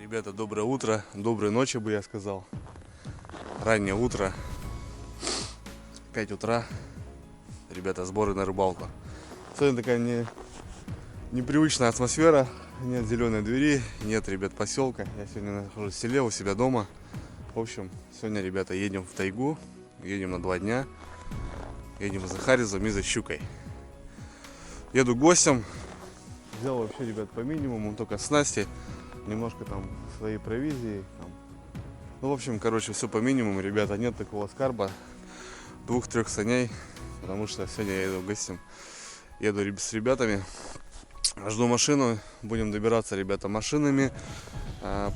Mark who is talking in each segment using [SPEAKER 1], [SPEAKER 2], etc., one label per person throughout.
[SPEAKER 1] Ребята, доброе утро, доброй ночи бы я сказал. Раннее утро, 5 утра. Ребята, сборы на рыбалку. Сегодня такая непривычная атмосфера. Нет зеленой двери, нет, ребят, поселка. Я сегодня нахожусь в селе, у себя дома. В общем, сегодня, ребята, едем в тайгу. Едем на 2 дня. Едем за харизом и за щукой. Еду гостем. Взял вообще, ребят, по минимуму, только снасти. Немножко там своей провизии. Там. Ну, в общем, короче, все по минимуму, ребята. Нет такого скарба. 2-3 саней. Потому что сегодня я еду гостем. Еду с ребятами. Жду машину. Будем добираться, ребята, машинами.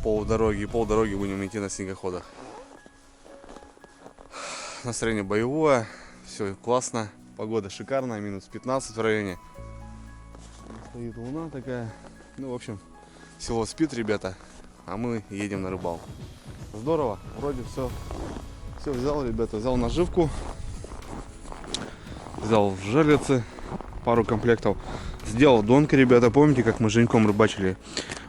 [SPEAKER 1] Полдороги будем идти на снегоходах. Настроение боевое. Все классно. Погода шикарная. Минус 15 в районе. Стоит луна такая. Ну, в общем, село спит, ребята. А мы едем на рыбалку. Здорово. Вроде все взял, ребята. Взял наживку. Взял жерлицы. Пару комплектов. Сделал донки, ребята. Помните, как мы с Женьком рыбачили?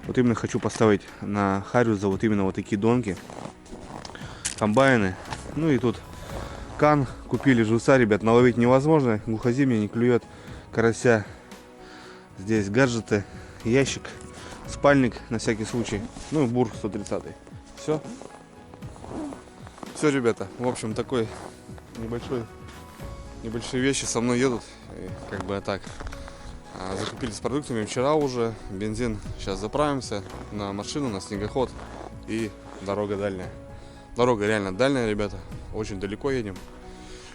[SPEAKER 1] Вот именно хочу поставить на Хариуса вот именно вот такие донки. Комбайны. Ну и тут кан. Купили живца, ребят. Наловить невозможно. Глухозимье не клюет карася. Здесь гаджеты. Ящик. Спальник на всякий случай. Ну и бур 130. Все. Все, ребята. В общем, такой небольшие вещи со мной едут. И как бы так. Закупили с продуктами вчера уже. Бензин. Сейчас заправимся на машину, на снегоход. И дорога дальняя. Дорога реально дальняя, ребята. Очень далеко едем.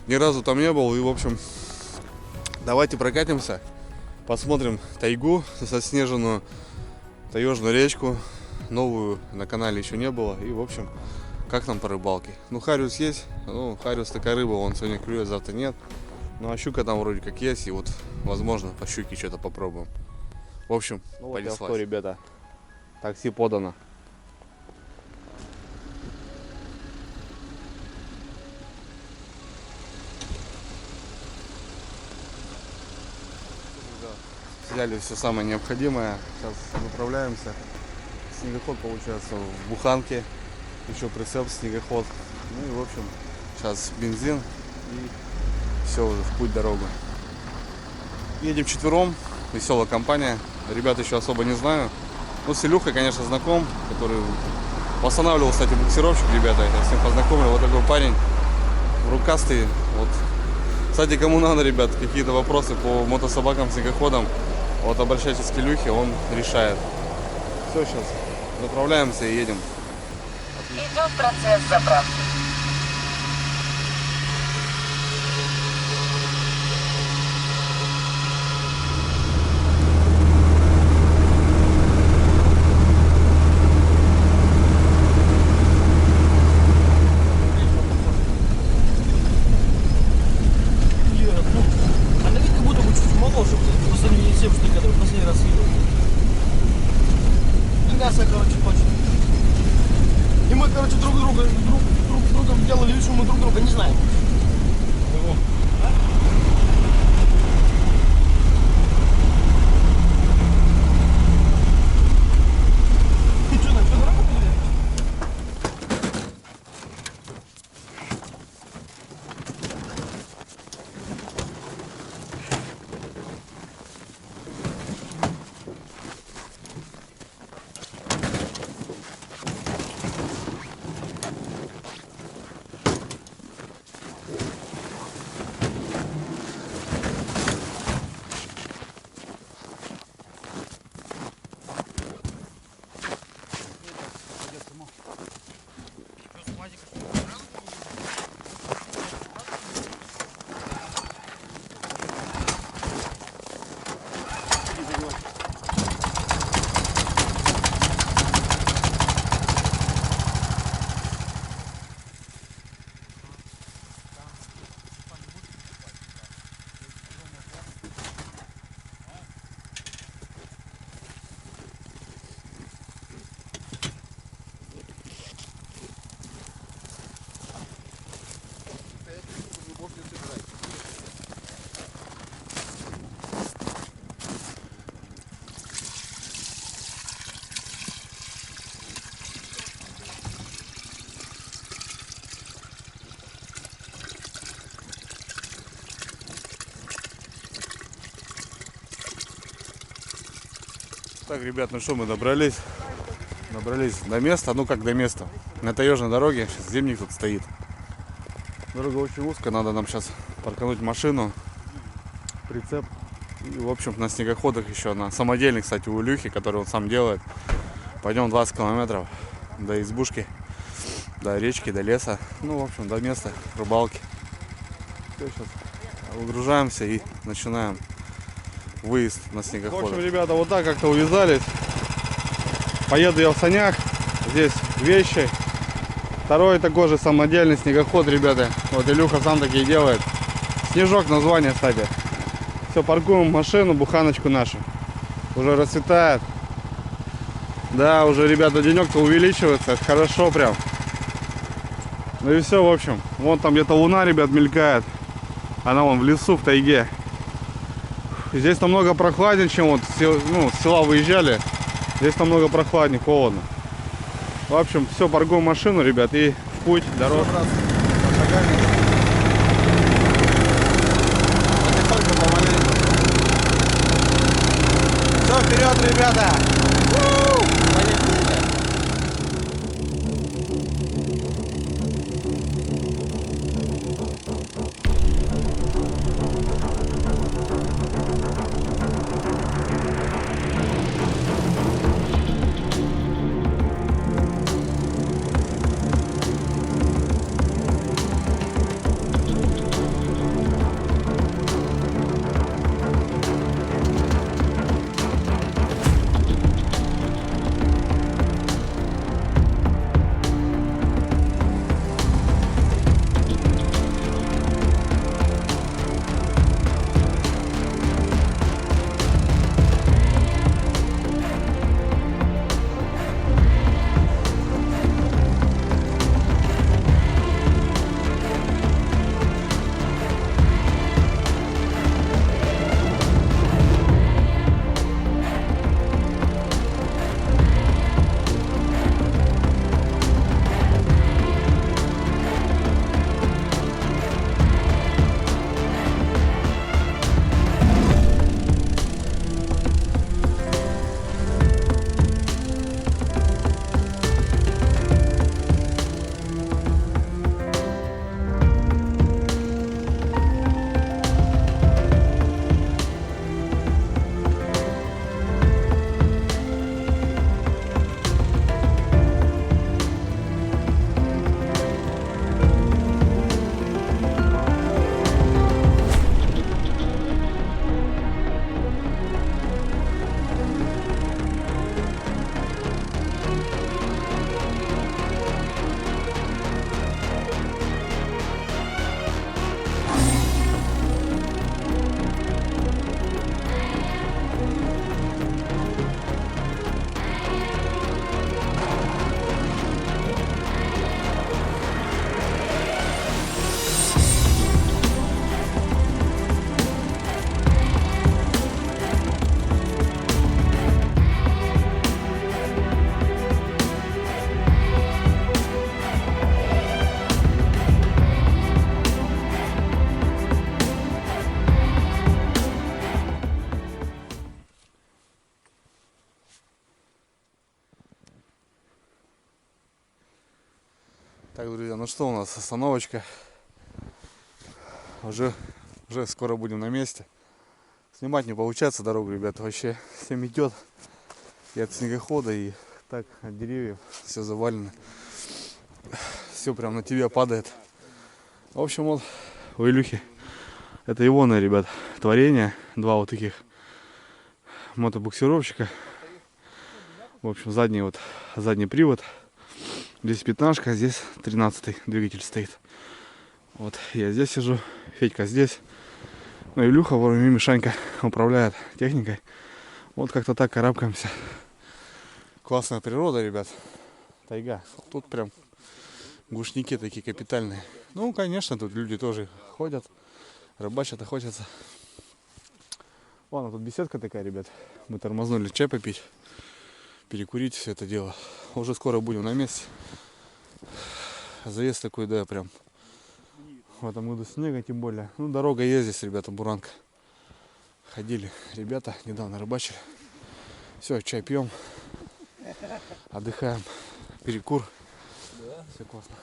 [SPEAKER 1] Ни разу там не был. И, в общем, давайте прокатимся. Посмотрим тайгу, заснеженную таежную речку. Новую на канале еще не было. И, в общем, как нам по рыбалке. Ну, хариус есть. Ну, хариус такая рыба. Он сегодня клюет, завтра нет. Ну, а щука там вроде как есть. И вот, возможно, по щуке что-то попробуем. В общем, ну, понеслась. Вот авто, ребята. Такси подано. Взяли все самое необходимое. Сейчас заправляемся. Снегоход получается в буханке. Еще прицеп, снегоход. Ну и в общем, сейчас бензин и все, уже в путь, дорогу. Едем четвером. Веселая компания. Ребят еще особо не знаю. Ну, с Илюхой, конечно, знаком, который восстанавливал, кстати, буксировщик, ребята. Я с ним познакомил. Вот такой парень, рукастый. Вот. Кстати, кому надо, ребят, какие-то вопросы по мотособакам, снегоходам, вот обращайтесь к Илюхе, он решает. Все, сейчас заправляемся и едем.
[SPEAKER 2] Идет процесс заправки.
[SPEAKER 3] Она как будто бы чуть моложе, по сравнению с тем, что когда в последний раз видел. И мясо, короче, точно. И мы, короче, друг другом делали вид, что мы друг друга не знаем. Ты что, на всю дорогу подъехал?
[SPEAKER 1] Так, ребят, ну что, мы добрались до места. Ну как до места? На таежной дороге. Сейчас зимник тут стоит. Дорога очень узкая, надо нам сейчас паркануть машину, прицеп. И, в общем, на снегоходах еще, на самодельный, кстати, у Илюхи, который он сам делает. Пойдем 20 километров до избушки, до речки, до леса. Ну, в общем, до места рыбалки. Все, сейчас выгружаемся и начинаем выезд на снегоходах. В общем, ребята, вот так как-то увязались. Поеду я в санях. Здесь вещи. Второй такой же самодельный снегоход, ребята. Вот Илюха сам такие делает. Снежок название, кстати. Все, паркуем машину, буханочку нашу. Уже расцветает. Да, уже, ребята, денек-то увеличивается. Это хорошо прям. Ну и все, в общем. Вон там где-то луна, ребят, мелькает. Она вон в лесу, в тайге. Здесь намного прохладнее, чем вот с села выезжали. Здесь намного прохладнее, холодно. В общем, все, паркуем машину, ребят, и в путь, дорога. Все, вперед, ребята! Так, друзья, ну что у нас, остановочка. Уже скоро будем на месте. Снимать не получается дорогу, ребята, вообще всем идет. И от снегохода, и так от деревьев все завалено. Все прям на тебя падает. В общем, вот у Илюхи, это его, ребят, творение. Два вот таких мотобуксировщика. В общем, задний привод. Здесь 15-ка, здесь 13-й двигатель стоит. Вот я здесь сижу, Федька здесь. Ну и Илюха, вон и Мишанька управляет техникой. Вот как-то так карабкаемся. Классная природа, ребят. Тайга. Тут прям глушники такие капитальные. Ну, конечно, тут люди тоже ходят, рыбачат, охотятся. Ладно, тут беседка такая, ребят. Мы тормознули чай попить, перекурить все это дело. Уже скоро будем на месте. Заезд такой, да, прям в этом году снега, тем более. Ну, дорога есть здесь, ребята, буранка. Ходили ребята, недавно рыбачили. Все, чай пьем. Отдыхаем. Перекур. Все классно.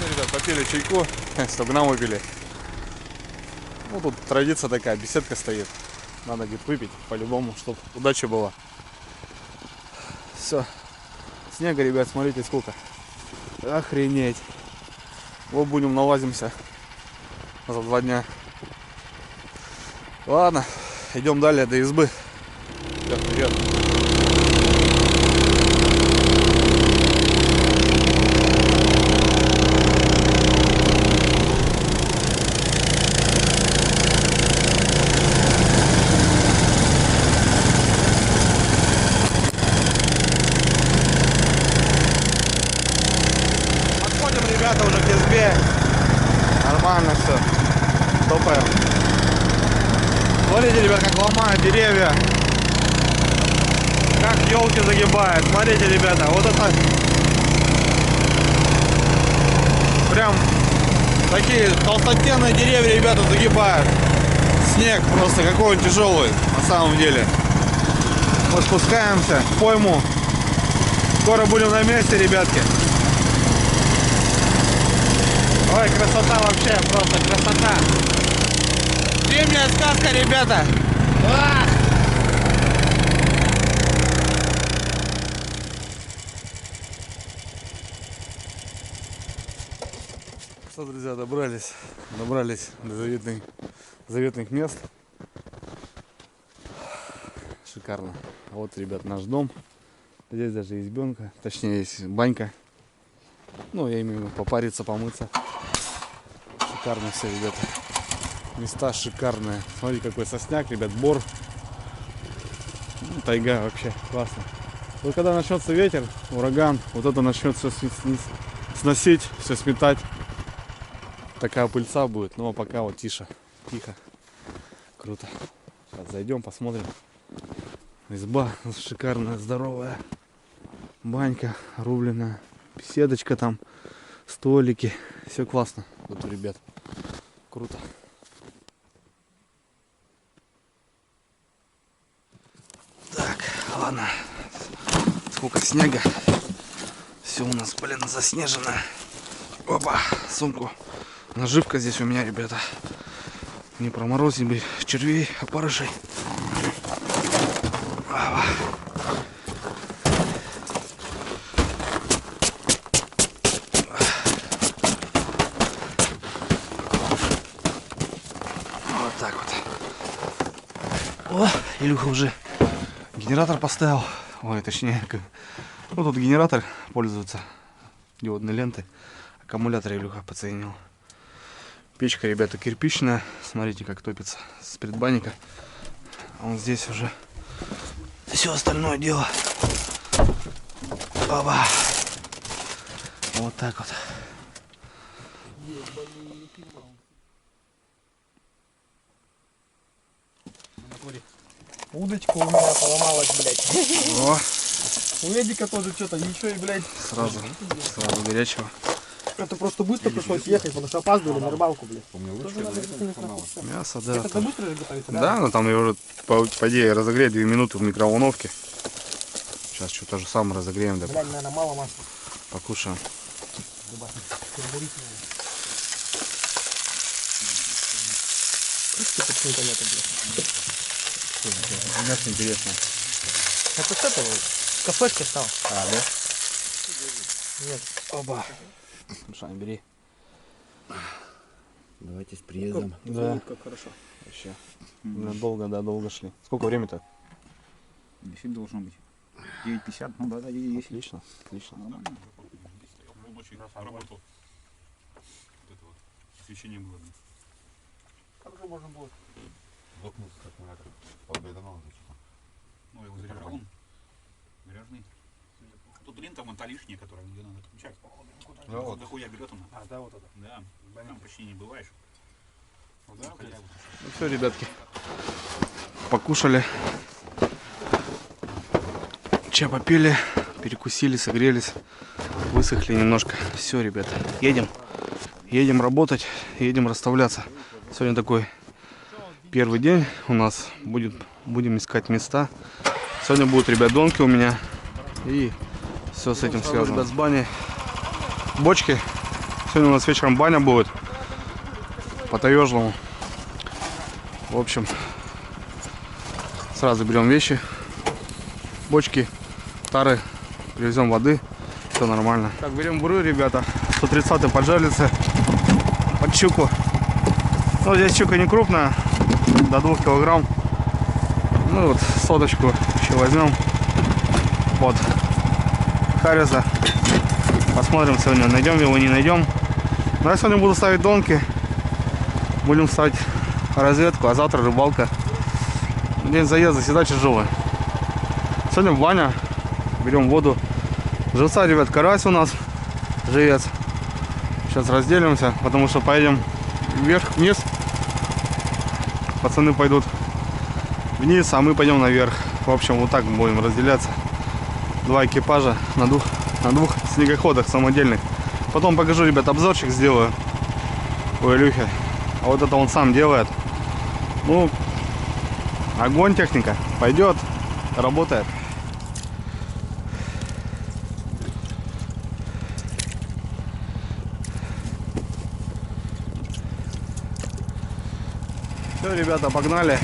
[SPEAKER 1] Ребят, попили чайку, 100 грамм выпили. Ну тут традиция такая, беседка стоит. Надо, говорит, выпить по-любому, чтобы удача была. Все. Снега, ребят, смотрите сколько. Охренеть. Вот будем налазимся за 2 дня. Ладно, идем далее до избы. Все, вперед. Ребята уже к избе. Нормально все. Топаем. Смотрите, ребят, как ломают деревья. Как елки загибают. Смотрите, ребята, вот это прям такие толстостенные деревья, ребята, загибают. Снег просто какой он тяжелый на самом деле. Мы спускаемся в пойму. Скоро будем на месте, ребятки. Ой, красота вообще, просто красота. Зимняя сказка, ребята. Ах! Что, друзья, добрались до заветных мест. Шикарно. Вот, ребят, наш дом. Здесь даже избенка, точнее есть банька. Ну, я имею в виду попариться, помыться. Шикарно все, ребята. Места шикарные. Смотрите, какой сосняк, ребят, бор. Ну, тайга вообще классно. Вот когда начнется ветер, ураган, вот это начнет все сносить, все сметать. Такая пыльца будет. Но пока вот тихо. Круто. Сейчас зайдем, посмотрим. Изба шикарная, здоровая. Банька рубленая. Беседочка там. Столики. Все классно. Вот у ребят. Круто. Так, ладно. Сколько снега. Все у нас, блин, заснежено. Опа, сумку. Наживка здесь у меня, ребята. Не проморозить бы червей, опарышей. Опа. Вот так вот. О, Илюха уже генератор поставил. Ой, точнее, ну тут генератор пользуется диодной лентой. Аккумулятор Илюха подсоединил. Печка, ребята, кирпичная. Смотрите, как топится с предбанника. А вот здесь уже все остальное дело. Опа. Вот так вот.
[SPEAKER 3] Удочка у меня поломалась, блядь.
[SPEAKER 1] О,
[SPEAKER 3] У Эдика тоже что-то, ничего и, блядь.
[SPEAKER 1] сразу горячего.
[SPEAKER 3] Это просто быстро пришлось ехать, потому что опаздывали на рыбалку, блядь.
[SPEAKER 1] Мясо, да.
[SPEAKER 3] Это быстро же готовится,
[SPEAKER 1] Да, но там его уже, по идее, разогреть 2 минуты в микроволновке. Сейчас что-то же самое разогреем, да,
[SPEAKER 3] Блядь, наверное, мало масла.
[SPEAKER 1] покушаем. Мясо интересно.
[SPEAKER 3] Это с этого, с кафешки стал.
[SPEAKER 1] А, да?
[SPEAKER 3] Нет.
[SPEAKER 1] Оба. Шань, бери.
[SPEAKER 4] Давайте с приездом.
[SPEAKER 1] Да.
[SPEAKER 3] Как хорошо.
[SPEAKER 1] Вообще. Долго шли. Сколько время-то?
[SPEAKER 4] 10 должно быть. 9:50, ну да, есть.
[SPEAKER 1] Отлично.
[SPEAKER 4] Нормально.
[SPEAKER 5] Рабочий работал. Вот это вот освещение было.
[SPEAKER 3] Как же можно было?
[SPEAKER 5] Блокнут аккумулятор. Подбедонал. Ну, его заряжал он. Заряженный. Тут лента вон та лишняя, которая ее надо отключать.
[SPEAKER 1] Да, вот.
[SPEAKER 5] Дохуя берет она.
[SPEAKER 3] А, да, вот это.
[SPEAKER 5] Да. Там почти не бываешь. Да,
[SPEAKER 1] Ну все, ребятки. покушали. Чай попили, перекусили, согрелись, высохли немножко. Все, ребята, едем. Едем работать, едем расставляться. Сегодня такой первый день у нас. Будем искать места. Сегодня будут, ребят, донки у меня. И все с этим связано. Ребят, с баней. Бочки. Сегодня у нас вечером баня будет. По-таежному. В общем, сразу берем вещи. Бочки, тары. Привезем воды. Все нормально. Так, берем буры, ребята. 130-й под жерлицы. Под щуку. Ну, здесь щука не крупная. До 2 килограмм. Ну вот, соточку еще возьмем. Вот. Хариса. Посмотрим сегодня, найдем его, не найдем. Но я сегодня буду ставить донки. Будем ставить разведку, а завтра рыбалка. День заезда всегда тяжелый. Сегодня баня. Берем воду. Живца, ребят, карась у нас. Живец. Сейчас разделимся, потому что поедем вверх-вниз. Пацаны пойдут вниз, а мы пойдем наверх. В общем, вот так будем разделяться. 2 экипажа на двух снегоходах самодельных. Потом покажу, ребят, обзорчик сделаю у Илюхи. А вот это он сам делает. Ну, огонь, техника. Пойдет, работает. Все, ребята, погнали.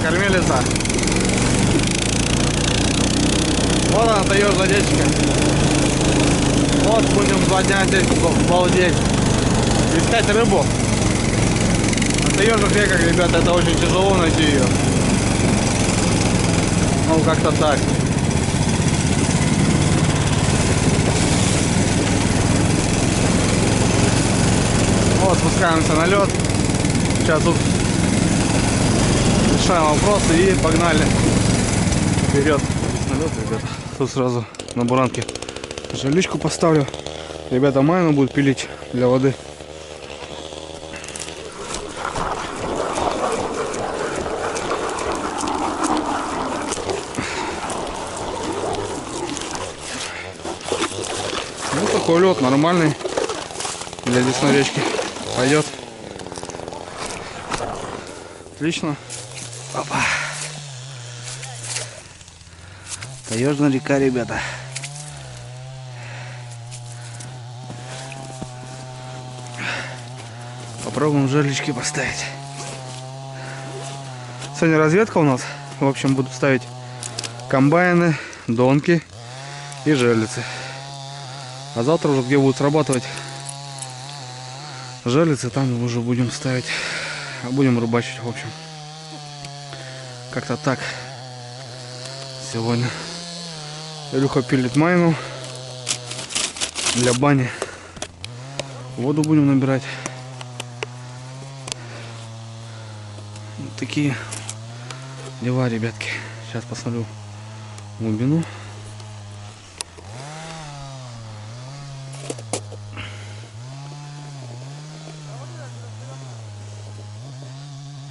[SPEAKER 1] Кормилица. Вот она, таежная речка. Вот будем 2 дня здесь балдеть. Искать рыбу. На таежных реках, ребята, это очень тяжело найти ее. Ну, как-то так. Вот, спускаемся на лед. Сейчас тут решаем вопросы и погнали вперед. Налет, ребята. Тут сразу на буранке жиличку поставлю. Ребята майну будут пилить для воды. Ну, такой лед нормальный для лесной речки. Пойдет. Отлично. Опа. Таежная река, ребята. Попробуем жерлички поставить. Сегодня разведка у нас. В общем, буду ставить комбайны, донки и жерлицы. А завтра уже где будут срабатывать жерлицы, там уже будем ставить. Будем рыбачить, в общем. Как-то так. Сегодня Илюха пилит майну для бани. Воду будем набирать. Вот такие дела, ребятки. Сейчас посмотрю глубину.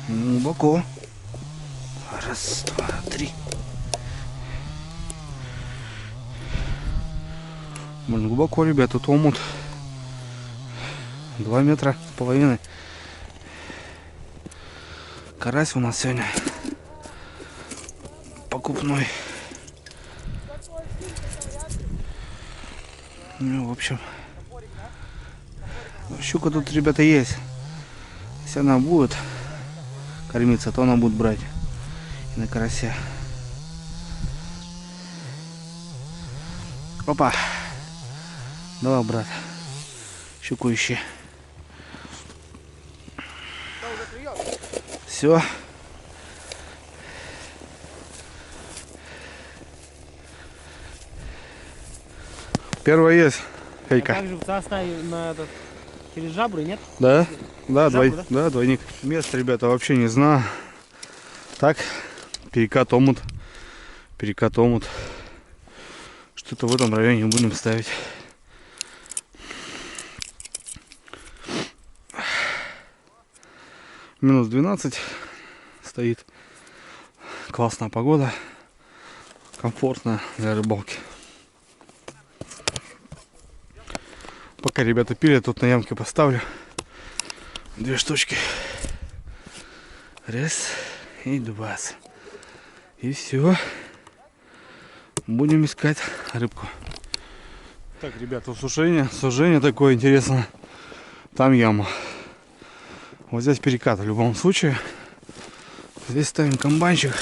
[SPEAKER 1] Глубоко. Раз, два, три. Блин, глубоко, ребят, тут омут 2,5 метра. Карась у нас сегодня покупной. Ну, в общем, щука тут, ребята, есть. Если она будет кормиться, то она будет брать и на карася. Опа. Давай, брат. Щуку ищи. Все. Первая есть,
[SPEAKER 6] А
[SPEAKER 1] Федька.
[SPEAKER 6] как живца оставили на этот, через жабры, нет?
[SPEAKER 1] Да? Да,
[SPEAKER 6] Жабру,
[SPEAKER 1] да, двойник. Место, ребята, вообще не знаю. Так, перекат омут. Перекат омут. Что-то в этом районе будем ставить. Минус 12 стоит. Классная погода. Комфортно для рыбалки. Пока ребята пилят, тут на ямке поставлю 2 штучки. Раз и два. И все. Будем искать рыбку. Так, ребята, сужение такое интересное. Там яма. Вот здесь перекат в любом случае. Здесь ставим комбайнчик.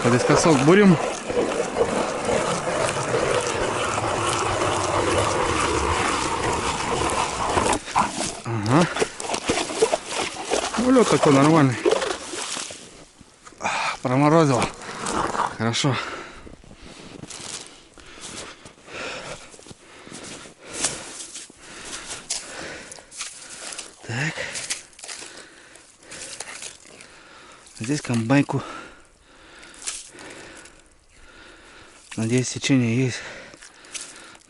[SPEAKER 1] Подискосок будем. Ага. Ну, лед такой нормальный. Проморозило. Хорошо. Так. Здесь комбайнку. Надеюсь, течение есть.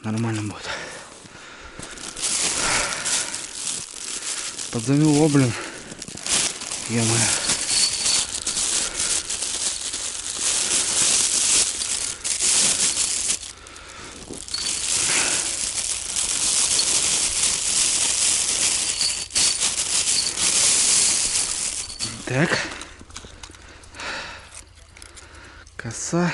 [SPEAKER 1] Нормально будет. Подзамело, блин. Е-мое. Так. Коса.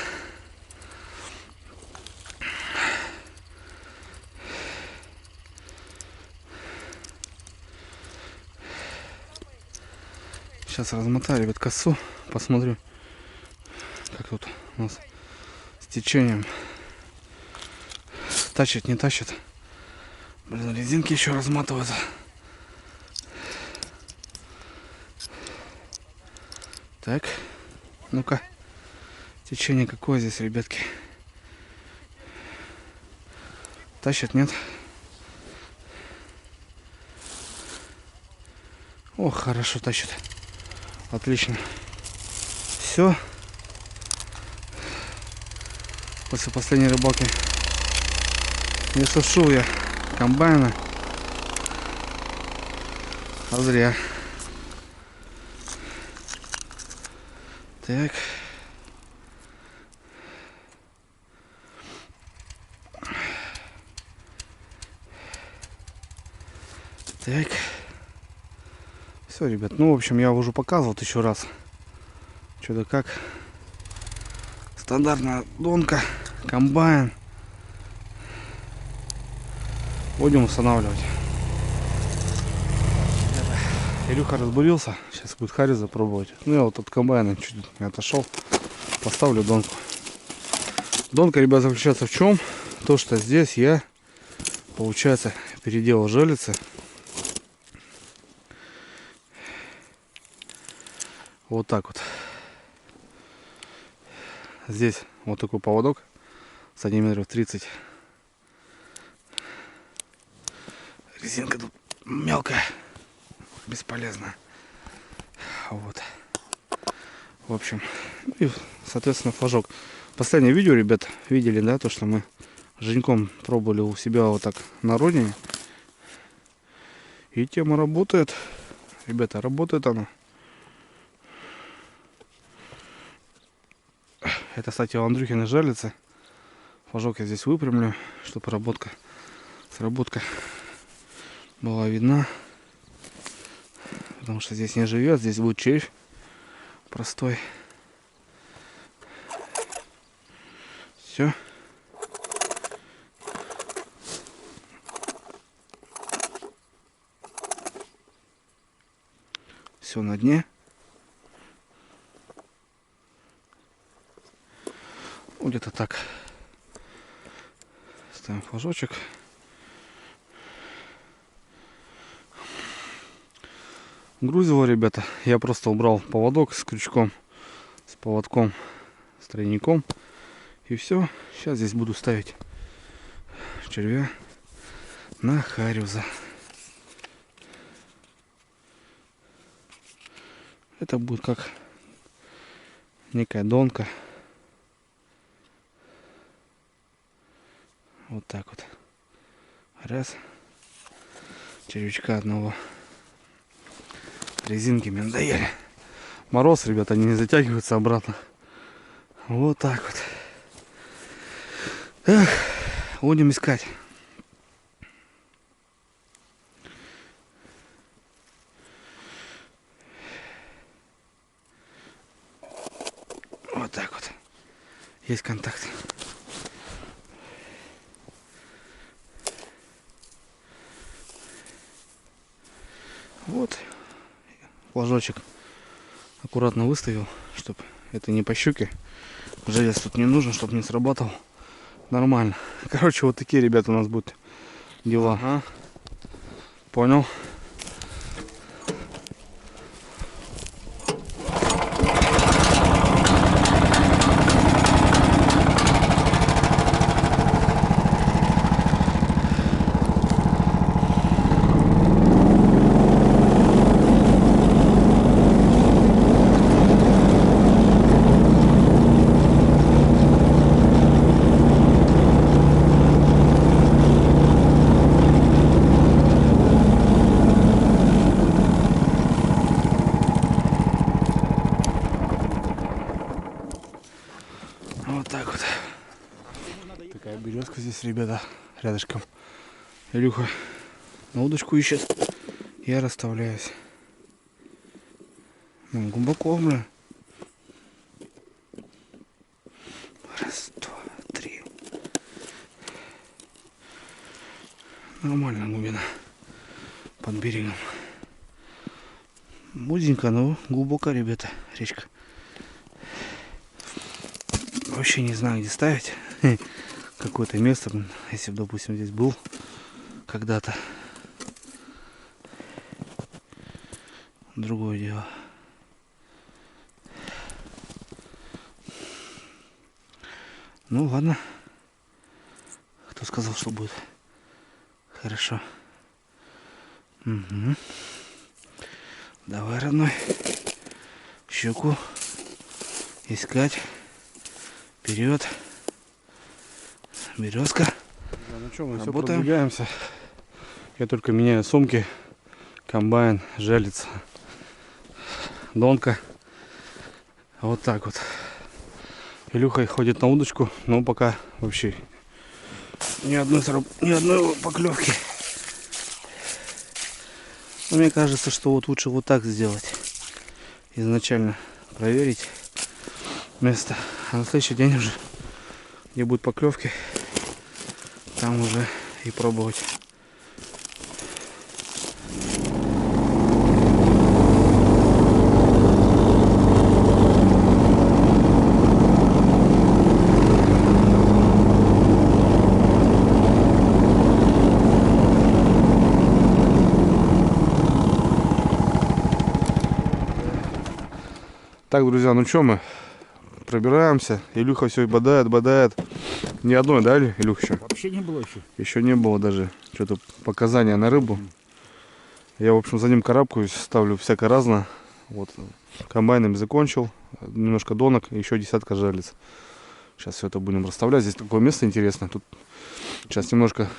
[SPEAKER 1] Сейчас размотаю, ребят, косу. Посмотрю, как тут у нас с течением. Тащит, не тащит. Блин, резинки еще разматываются. Так, ну-ка, течение какое здесь, ребятки? Тащит, нет? О, хорошо тащит. Отлично. Все. После последней рыбалки не сушил я комбайна. А зря. Так. Так. Все, ребят. Ну, в общем, я уже показывал еще раз. Что-то как. Стандартная донка, комбайн. Будем устанавливать. Илюха разбурился. Сейчас будет Харри запробовать. Ну, я вот от комбайна чуть не отошел. Поставлю донку. Донка, ребят, заключается в чем? То, что здесь я, получается, переделал желицы. Вот так вот. Здесь вот такой поводок сантиметров 30. Резинка тут мелкая, бесполезная. Вот. В общем, и, соответственно, флажок. Последнее видео, ребят, видели, да, то, что мы с Женьком пробовали у себя вот так на родине. И тема работает. Ребята, работает она. Это, кстати, у Андрюхины жерлицы. Флажок я здесь выпрямлю, чтобы сработка была видна. Потому что здесь не живет, здесь будет червь простой. Все. Все на дне. Где-то так. Ставим флажочек. Грузило, ребята. Я просто убрал поводок с крючком. поводком, с тройником. И все. Сейчас здесь буду ставить червя на хариуза. Это будет как некая донка. Вот так вот. Раз. Червячка одного. Резинки мне надоели. Мороз, ребята, они не затягиваются обратно. Вот так вот. Эх, будем искать. Вот так вот. Есть контакт. Вот. Флажочек аккуратно выставил, чтобы это не по щуке. Желез тут не нужен, чтобы не срабатывал. Нормально. Короче, вот такие, ребята, у нас будут дела. Ага. Понял. Вот так вот. Такая березка здесь, ребята, рядышком. Илюха на удочку ищет. Я расставляюсь. Ну, глубоко, бля. Раз, два, три. Нормальная глубина под берегом. Узенько, но глубоко, ребята, речка. Вообще не знаю, где ставить. Какое-то место, если бы, допустим, здесь был когда-то. Другое дело. Ну ладно. Кто сказал, что будет хорошо? Угу. Давай, родной. Щуку искать. Вперед. Березка. Да, ну что, мы все продвигаемся. Я только меняю сумки. Комбайн, жалится. Донка. Вот так вот. Илюха ходит на удочку, но пока вообще ни одной поклевки. Но мне кажется, что вот лучше вот так сделать. Изначально проверить место. А на следующий день уже, где будут поклевки, там уже и пробовать. Так, друзья, ну что мы? Пробираемся. Илюха все бодает. Ни одной, да, Илюх, еще?
[SPEAKER 4] Вообще не было еще.
[SPEAKER 1] Еще не было даже. Что-то показания на рыбу. Я, в общем, за ним карабкаюсь, ставлю всякое разное. Вот. Комбайном закончил. Немножко донок, еще десятка жерлиц. Сейчас все это будем расставлять. Здесь такое место интересное. Тут сейчас немножко...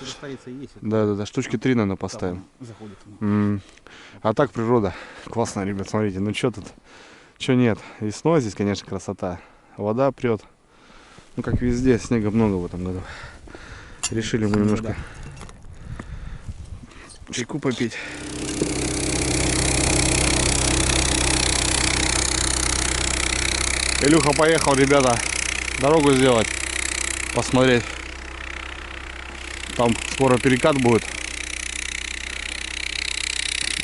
[SPEAKER 1] Да, штучки 3, наверное, поставим. А так природа. Классно, ребят, смотрите. Ну что тут? Что нет? Весной здесь, конечно, красота. Вода прет. Ну, как везде, снега много в этом году. Решили мы немножко чайку попить. Илюха поехал, ребята, дорогу сделать, посмотреть. Там скоро перекат будет.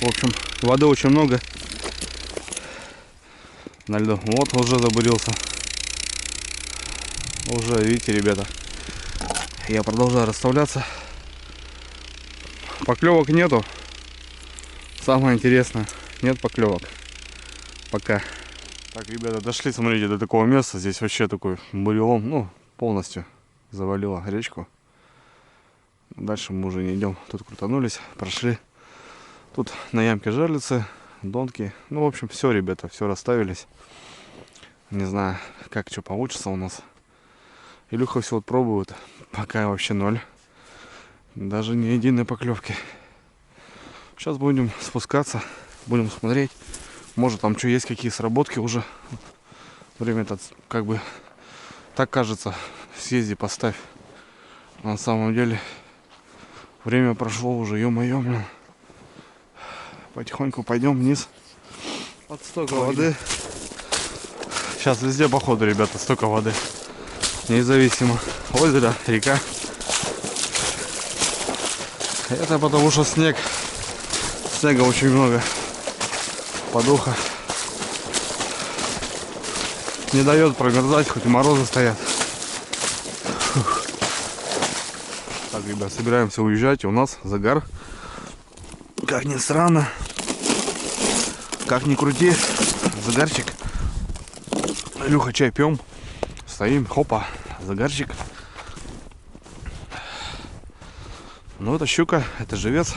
[SPEAKER 1] В общем, воды очень много на льду. Вот уже забурился. Уже, видите, ребята, я продолжаю расставляться. Поклевок нету. Самое интересное, нет поклевок пока. Так, ребята, дошли, смотрите, до такого места. Здесь вообще такой бурелом, ну, полностью завалило речку. Дальше мы уже не идем. Тут крутанулись, прошли. Тут на ямке жерлицы, донки. Ну, в общем, все, ребята, все расставились. Не знаю, как что получится у нас. Илюха все вот пробует. Пока вообще ноль. Даже ни единой поклевки. Сейчас будем спускаться, будем смотреть. Может там что есть, какие сработки уже. Время-то как бы так кажется. Съезди, поставь. На самом деле время прошло уже, ё-моё, блин. Потихоньку пойдем вниз. Вот столько воды. Сейчас везде походу, ребята, столько воды. Независимо. Озеро, река. Это потому что снег. Снега очень много. Подуха. Не дает промерзать, хоть и морозы стоят. Фух. Так, ребят, собираемся уезжать. И у нас загар. Как ни странно. Как ни крути. Загарчик. Илюха, чай пьем. Стоим, хопа, загарчик. Ну, это щука, это живец.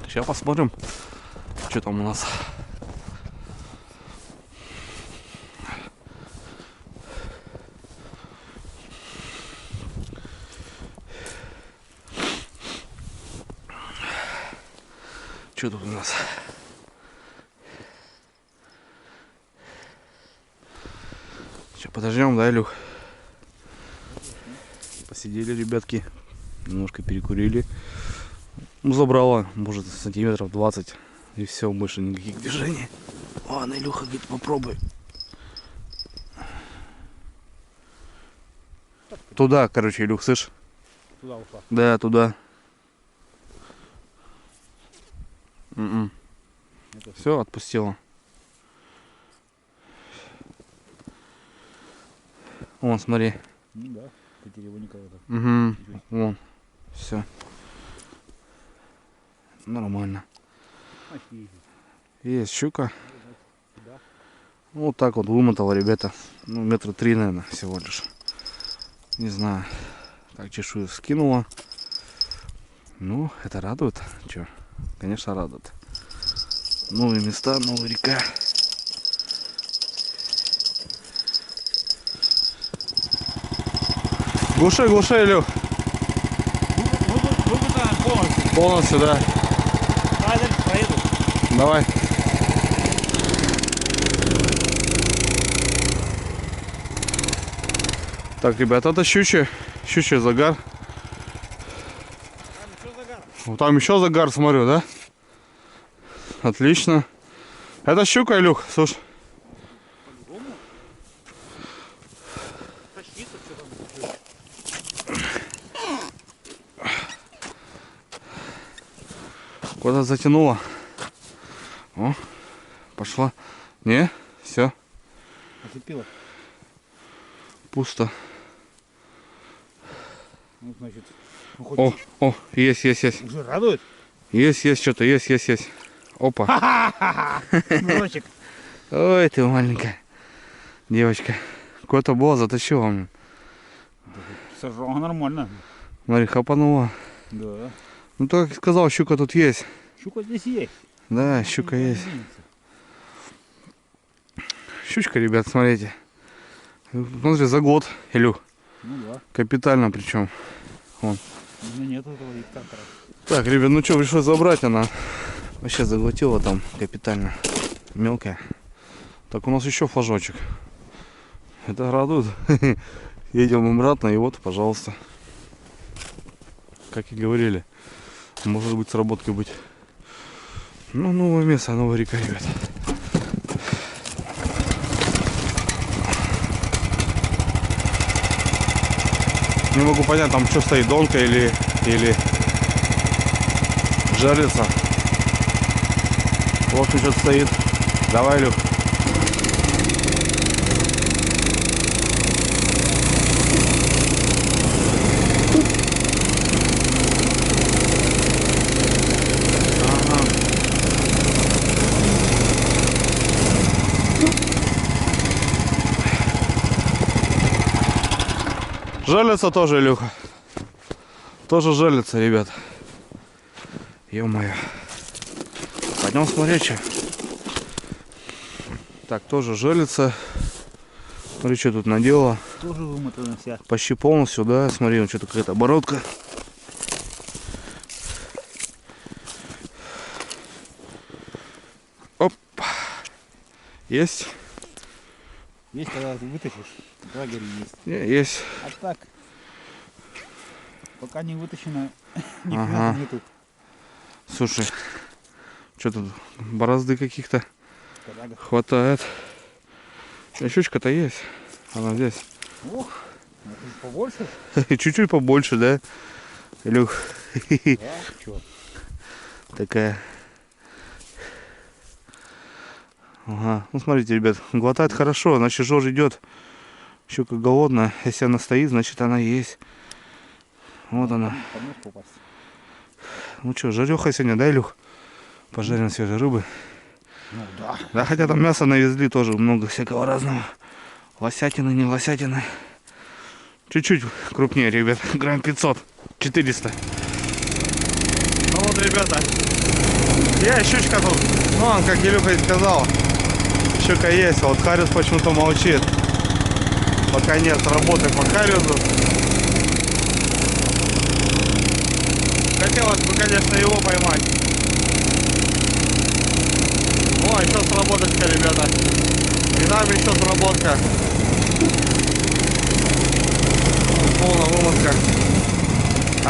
[SPEAKER 1] Сейчас посмотрим, что там у нас. Что тут у нас? Сейчас подождем, да, Илюх? Посидели, ребятки, немножко перекурили. Ну, забрала, может, сантиметров 20. И все, больше никаких движений. Ладно, Илюха говорит, попробуй. Туда, короче, Илюх, слышь?
[SPEAKER 4] Туда ушла.
[SPEAKER 1] Да, туда. Все, отпустила. Вон, смотри.
[SPEAKER 4] Ну да, потеревоника это.
[SPEAKER 1] Угу. Вон. Все. Нормально. Есть щука. Ну, вот так вот вымотала, ребята. Ну, метра 3, наверное, всего лишь. Не знаю. Так, чешую скинула. Ну, это радует. Че? Конечно, радует. Новые места, новая река. Глуши, глуши, Илюх.
[SPEAKER 6] Выпутаем полностью.
[SPEAKER 1] Полностью, да.
[SPEAKER 6] Давай дальше поеду.
[SPEAKER 1] Давай. Так, ребята, это щучий загар. Вот там еще загар, смотрю, да? Отлично. Это щука, Илюх, слушай. Куда затянуло? О, пошла. Не, все,
[SPEAKER 4] Оцепила.
[SPEAKER 1] пусто.
[SPEAKER 4] Ну, значит, ну, хоть
[SPEAKER 1] О, есть.
[SPEAKER 4] уже радует.
[SPEAKER 1] Есть, что-то, есть. Опа.
[SPEAKER 6] Мурочек.
[SPEAKER 1] Ой, ты маленькая девочка. Куда-то было, затащила мне.
[SPEAKER 4] Сожрала нормально.
[SPEAKER 1] Смотри, хапанула.
[SPEAKER 4] Да.
[SPEAKER 1] Ну, так как сказал, щука тут есть.
[SPEAKER 4] Щука здесь есть.
[SPEAKER 1] Да, щука есть. Щучка, ребят, смотрите. Смотри, за год, Илюх.
[SPEAKER 4] Ну да.
[SPEAKER 1] Капитально причем.
[SPEAKER 4] У меня нет этого диктатора.
[SPEAKER 1] Так, ребят, ну что, пришлось забрать, она вообще заглотила там капитально. Мелкая. Так, у нас еще флажочек. Это радует. Едем обратно, и вот, пожалуйста. Как и говорили. Может быть, сработкой быть. Ну, новое место, новая река, ребят. Не могу понять, там что стоит, донка или жарится. В общем, что-то стоит. Давай, Люк. Ага. Жалится тоже, Илюха. Тоже жалится, ребят. Ё-моё. Пойдем смотреть, что. Так, тоже жалится. Смотри, что тут наделала.
[SPEAKER 6] Тоже вымотана вся.
[SPEAKER 1] Почти полностью, да? Смотри, что-то какая-то оборотка. Оп. Есть?
[SPEAKER 6] Есть, когда ты вытащишь. Лагерь есть.
[SPEAKER 1] Есть.
[SPEAKER 6] А так, пока не вытащено, ни
[SPEAKER 1] Ага.
[SPEAKER 6] хрена нету.
[SPEAKER 1] Слушай, что тут борозды каких-то
[SPEAKER 6] Коряга.
[SPEAKER 1] хватает. Щучка-то есть. Она здесь.
[SPEAKER 6] Ох, это же побольше.
[SPEAKER 1] Чуть-чуть побольше, да? Илюх.
[SPEAKER 6] Да, чё?
[SPEAKER 1] Такая. Ага. Ну смотрите, ребят, глотает хорошо, значит жор идет. Щука голодная. Если она стоит, значит она есть. Вот она.
[SPEAKER 6] Под нос попасть.
[SPEAKER 1] Ну что, жареха сегодня, да, Илюх? Пожарим свежей рыбы.
[SPEAKER 6] Ну да.
[SPEAKER 1] Да, хотя там мясо навезли тоже много всякого разного. Лосятины, не лосятины. Чуть-чуть крупнее, ребят. Грамм 500, 400. Ну вот, ребята. Я щучка тут. Ну, он, как Илюха и сказал. Щука есть. Вот Хариус почему-то молчит. Пока нет работы по Хариусу. Хотелось бы, конечно, его поймать. О, еще сработочка, ребята. И нам еще сработка. Полная вымотка.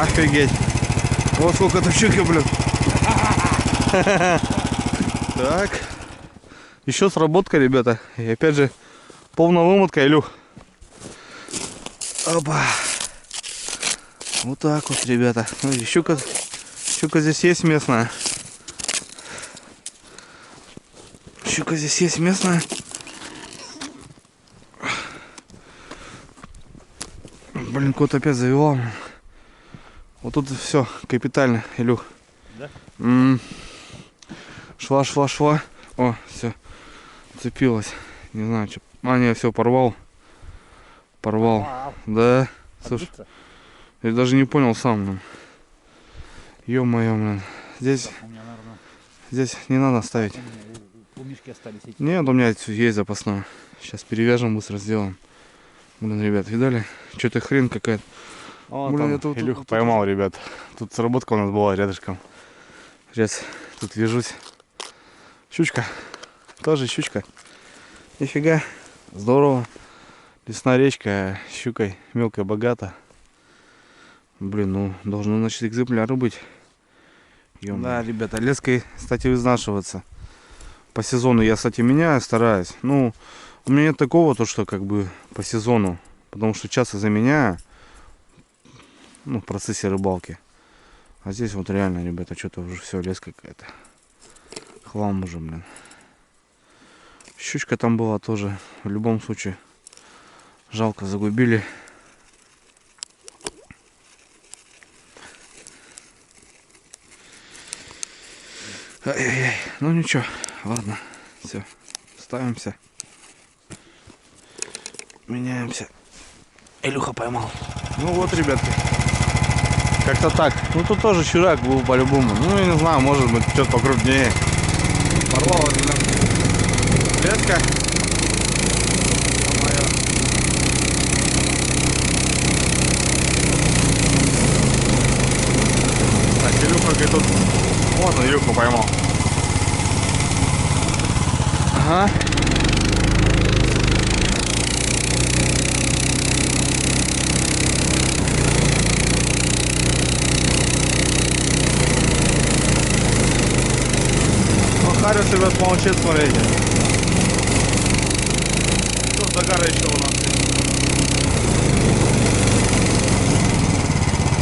[SPEAKER 1] Офигеть. Вот сколько-то щуки, блин. Так. Еще сработка, ребята. И опять же, полная вымотка, Илюх. Опа. Вот так вот, ребята. Ну, и щука здесь есть местная. Щука здесь есть местная. Блин, кот опять завела. Вот тут все капитально, Илюх.
[SPEAKER 6] Да?
[SPEAKER 1] Шла. О, все. Цепилась. Не знаю, что. А, не, все, порвал.
[SPEAKER 6] Вау.
[SPEAKER 1] Да.
[SPEAKER 6] Так
[SPEAKER 1] Слушай,
[SPEAKER 6] быстро?
[SPEAKER 1] я даже не понял сам. Ну. Ё-моё, блин. Здесь
[SPEAKER 6] У меня, наверное,
[SPEAKER 1] не надо ставить.
[SPEAKER 6] у Мишки остались эти.
[SPEAKER 1] Нет, у меня есть запасное. Сейчас перевяжем, быстро сделаем. Блин, ребят, видали? Что-то хрень какая-то. Блин, это Илюха поймал, ребят. Тут сработка у нас была рядышком. Сейчас тут вяжусь. Щучка. Тоже щучка. Нифига. Здорово. Лесная речка, щукой мелкая, богата. Блин, ну должны, значит, экземпляры быть. Да, ребята, леской, кстати, изнашиваться. По сезону я, кстати, меняю, стараюсь. Ну, у меня нет такого, то что как бы по сезону. Потому что часто заменяю. Ну, в процессе рыбалки. А здесь вот реально, ребята, что-то уже все, лес какая-то. Хлам уже, блин. Щучка там была тоже. В любом случае. Жалко, загубили. Ай-яй-яй. Ну ничего, ладно. Все, ставимся. Меняемся. Илюха поймал. Ну вот, ребятки. Как-то так. Ну тут тоже чурак был по-любому. Ну я не знаю, может быть что-то покрупнее. Порвало, блин. Леска. Так, Илюха говорит, тут... Вот он Илюху поймал. Ага. Ну, Хариус, ребят, молчит, смотрите. Тут загара еще у нас.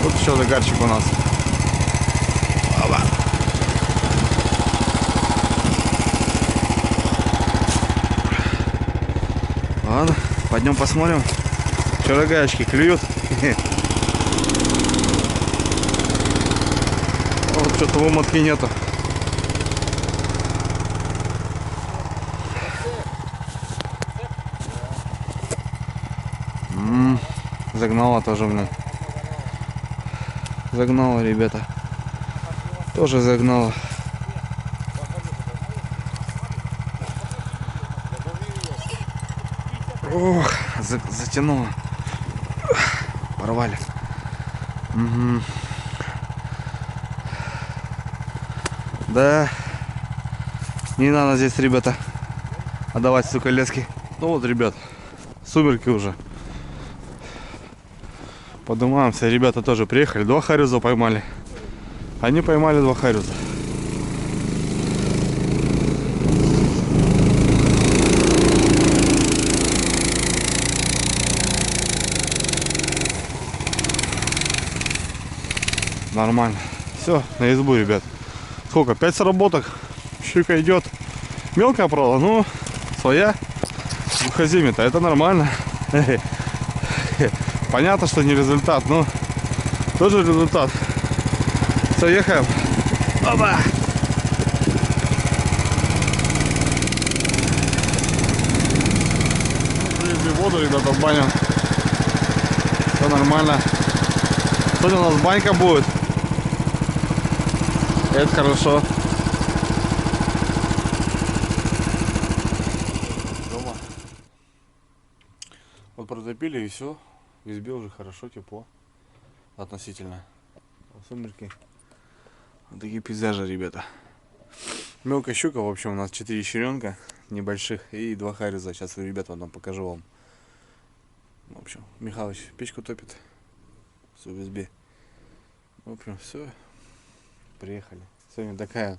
[SPEAKER 1] Тут еще загарчик у нас. Опа. Ладно, пойдем посмотрим. Что рогаечки клюют. Вот что-то вымотки нету. Загнала тоже, блин. Загнала, ребята. Тоже загнала. Ох, затянуло. Порвали. Угу. Да. Не надо здесь, ребята, отдавать, сука, лески. Ну вот, ребят, сумерки уже. Поднимаемся. Ребята тоже приехали. 2 харюза поймали. Они поймали 2 харюза. Нормально. Все, на избу, ребят. Сколько? 5 сработок. Щука идет. Мелкая, правда, но своя. Двухозимя-то, это нормально. Понятно, что не результат, но тоже результат. Все, ехаем. Опа! Привезли воду, ребята, в баню. Все нормально. Сегодня у нас банька будет. Это хорошо. Дома. Вот протопили и все. В избе уже хорошо, тепло. Относительно. Сумерки. Вот такие пейзажи, ребята. Мелкая щука, в общем, у нас 4 щеренка небольших и 2 харюза. Сейчас, ребята, потом покажу вам. В общем, Михалыч печку топит. Все в избе. В общем, все. Приехали. Сегодня такая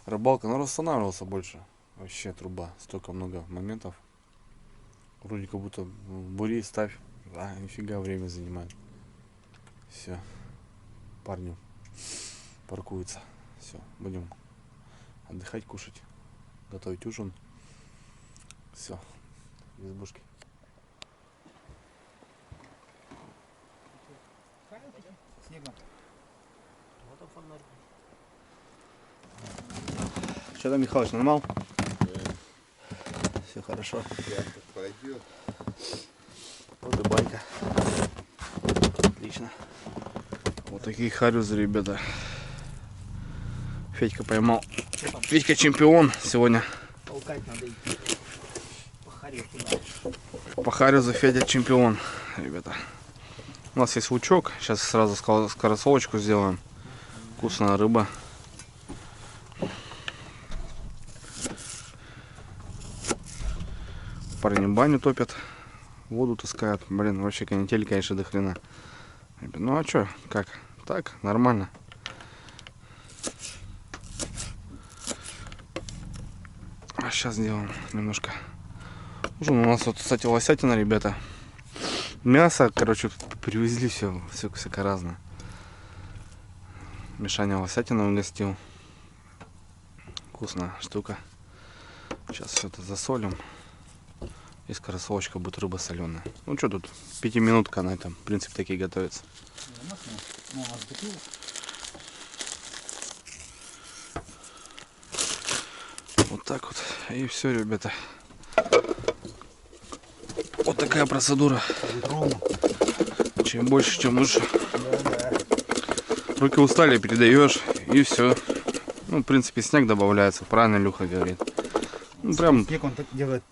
[SPEAKER 1] рыбалка. Но расстанавливался больше. Вообще труба. Столько много моментов. Вроде как будто бури ставь. А, нифига время занимает. Все. Парни паркуются. Все. Будем отдыхать, кушать. Готовить ужин. Все. В избушке. Что там, Михалыч, нормал? Все хорошо. Вот и банька. Отлично. Вот такие харюзы, ребята. Федька поймал. Федька чемпион сегодня.
[SPEAKER 4] Толкать надо идти.
[SPEAKER 1] По харюзу Федя чемпион, ребята. У нас есть лучок. Сейчас сразу скоросолочку сделаем. Вкусная рыба. Парни баню топят. Воду таскают. Блин, вообще канитель, конечно, до хрена. Ну а чё, как? Так, нормально. А сейчас сделаем немножко ужин. У нас вот, кстати, лосятина, ребята. Мясо, короче, привезли все всякое разное. Мишаня лосятина угостил. Вкусная штука. Сейчас все это засолим. И скоросолочка будет рыба соленая. Ну что тут, 5-минутка на этом, в принципе, такие готовятся. Вот так вот. И все, ребята. Вот такая процедура. Чем больше, чем лучше. Руки устали, передаешь, и все. Ну, в принципе, снег добавляется, правильно Люха говорит. Ну, прям
[SPEAKER 4] Снег он так делает.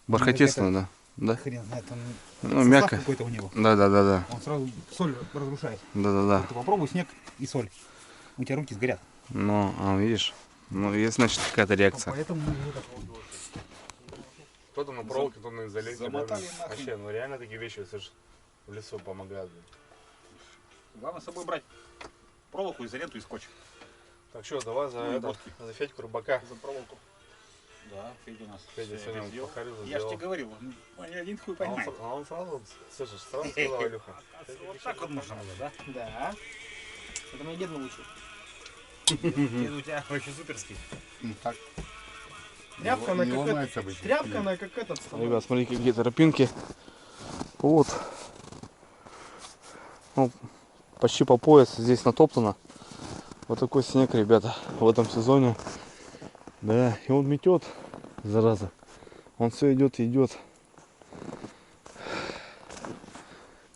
[SPEAKER 1] бархатистно, да. Да?
[SPEAKER 4] Хрен знает, он
[SPEAKER 1] Ну, мягко.
[SPEAKER 4] какой-то у него.
[SPEAKER 1] Да.
[SPEAKER 4] Он сразу соль разрушает.
[SPEAKER 1] Да.
[SPEAKER 4] Ты попробуй снег и соль. У тебя руки сгорят.
[SPEAKER 1] Ну, видишь? Ну, есть, значит, какая-то реакция.
[SPEAKER 4] Поэтому
[SPEAKER 1] Кто-то на проволоке, кто на изоляции.
[SPEAKER 4] Замотали нахрен.
[SPEAKER 1] Вообще, ну реально такие вещи, слышишь, в лесу помогают.
[SPEAKER 5] Главное с собой брать проволоку, изоленту и скотч.
[SPEAKER 1] Так что, давай за,
[SPEAKER 5] Ну, водки.
[SPEAKER 1] за Федьку рыбака.
[SPEAKER 5] За проволоку. Да, Федя у нас.
[SPEAKER 1] Федя
[SPEAKER 5] всё
[SPEAKER 1] сегодня
[SPEAKER 5] объездил.
[SPEAKER 1] по харюзу
[SPEAKER 5] Я же
[SPEAKER 1] сделал.
[SPEAKER 5] тебе говорил, он ни один хуй
[SPEAKER 1] А
[SPEAKER 5] поймает.
[SPEAKER 1] он сразу, слышишь, сразу сказал, Илюха.
[SPEAKER 5] Вот так вот можно было, да?
[SPEAKER 3] Да. Это меня дед научил.
[SPEAKER 5] Дед у тебя вообще суперский.
[SPEAKER 6] Так,
[SPEAKER 3] Тряпка она
[SPEAKER 6] не
[SPEAKER 3] как
[SPEAKER 6] ломается обычно.
[SPEAKER 3] Тряпка она как этот.
[SPEAKER 1] Ребят, смотрите, какие тропинки. Вот. Ну, почти по пояс здесь натоптано. Вот такой снег, ребята, в этом сезоне. Да, и он метет, зараза. Он все идет и идет.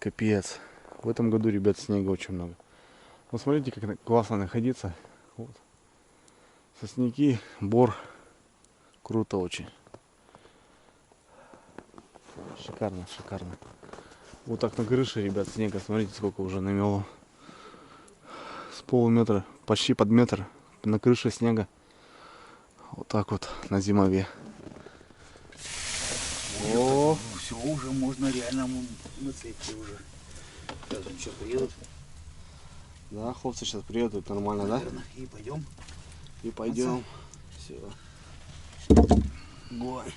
[SPEAKER 1] капец. В этом году, ребят, снега очень много. Ну, смотрите, как классно находиться. Вот. Сосняки, бор. Круто очень. Шикарно, шикарно. Вот так на крыше, ребят, снега. Смотрите, сколько уже намело. С полуметра, почти под метр. На крыше снега. Вот так вот на зимовье. О,
[SPEAKER 5] Все, уже можно реально нацепить уже.
[SPEAKER 1] сейчас сейчас приедут. Да, хлопцы сейчас приедут, нормально, да?
[SPEAKER 5] И пойдем.
[SPEAKER 1] И пойдем. Все. Гой.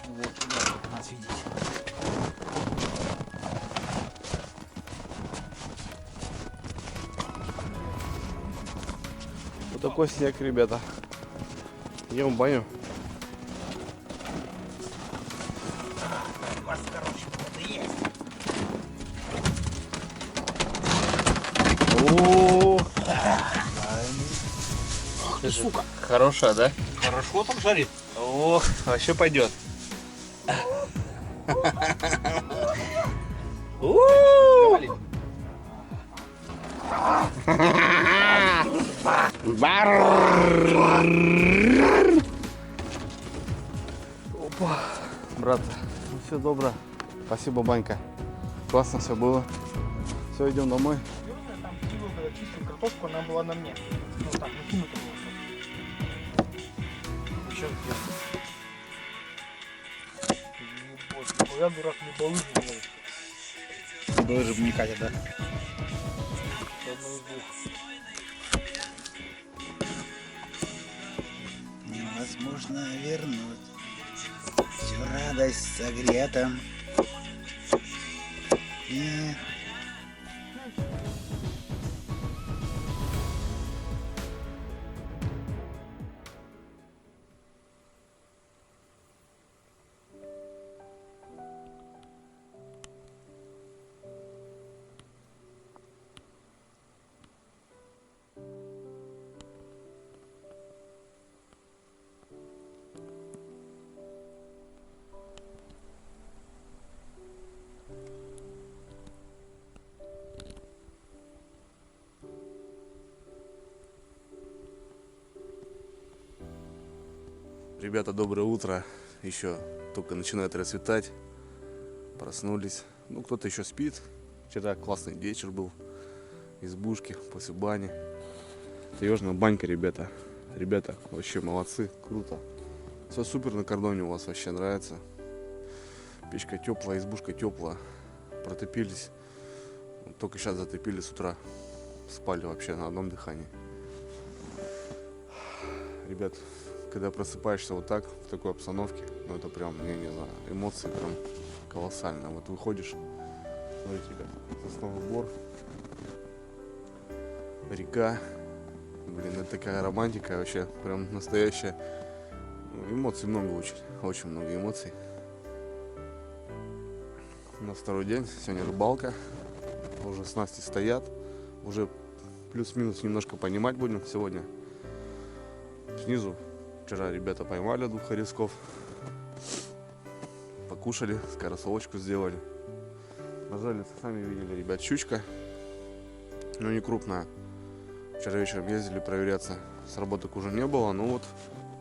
[SPEAKER 5] Вот туда нас видеть.
[SPEAKER 1] Вот такой снег, ребята. Идем в баню.
[SPEAKER 5] У вас, короче, вот и есть.
[SPEAKER 1] О,
[SPEAKER 5] Ах ты, сука.
[SPEAKER 1] хорошая, да?
[SPEAKER 5] Хорошо там жарит.
[SPEAKER 1] О, вообще пойдет. Опа, брат, ну все добро. Спасибо, Банька. Классно все было. Все, идем домой.
[SPEAKER 3] Там кило, когда чистил картошку, она была на мне. Ну так, накинуто было. Сейчас где? Я дурак, не балыжу делать.
[SPEAKER 5] Лыжи не катят, да?
[SPEAKER 3] Одно из двух.
[SPEAKER 5] Невозможно вернуть всю радость согретом. Нет.
[SPEAKER 1] Ребята, доброе утро. Еще только начинает расцветать. Проснулись. Ну, кто-то еще спит. Вчера классный вечер был. Избушки, после бани. Таежная банька, ребята. Ребята, вообще молодцы. Круто. Все супер на кордоне у вас, вообще нравится. Печка теплая, избушка теплая. Протопились. Только сейчас затопили с утра. Спали вообще на одном дыхании. Ребят, когда просыпаешься вот так, в такой обстановке, ну это прям, я не знаю, эмоции прям колоссальные. Вот выходишь, смотрите, ребят, сосновый бор, река, блин, это такая романтика вообще, прям настоящая. Ну, эмоций много очень много эмоций. У нас второй день, сегодня рыбалка, уже снасти стоят, уже плюс-минус немножко понимать будем сегодня. Снизу вчера ребята поймали 2 хорезков, покушали, скоросолочку сделали. Нажали, сами видели, ребят, щучка, но не крупная. Вчера вечером ездили проверяться, сработок уже не было, но вот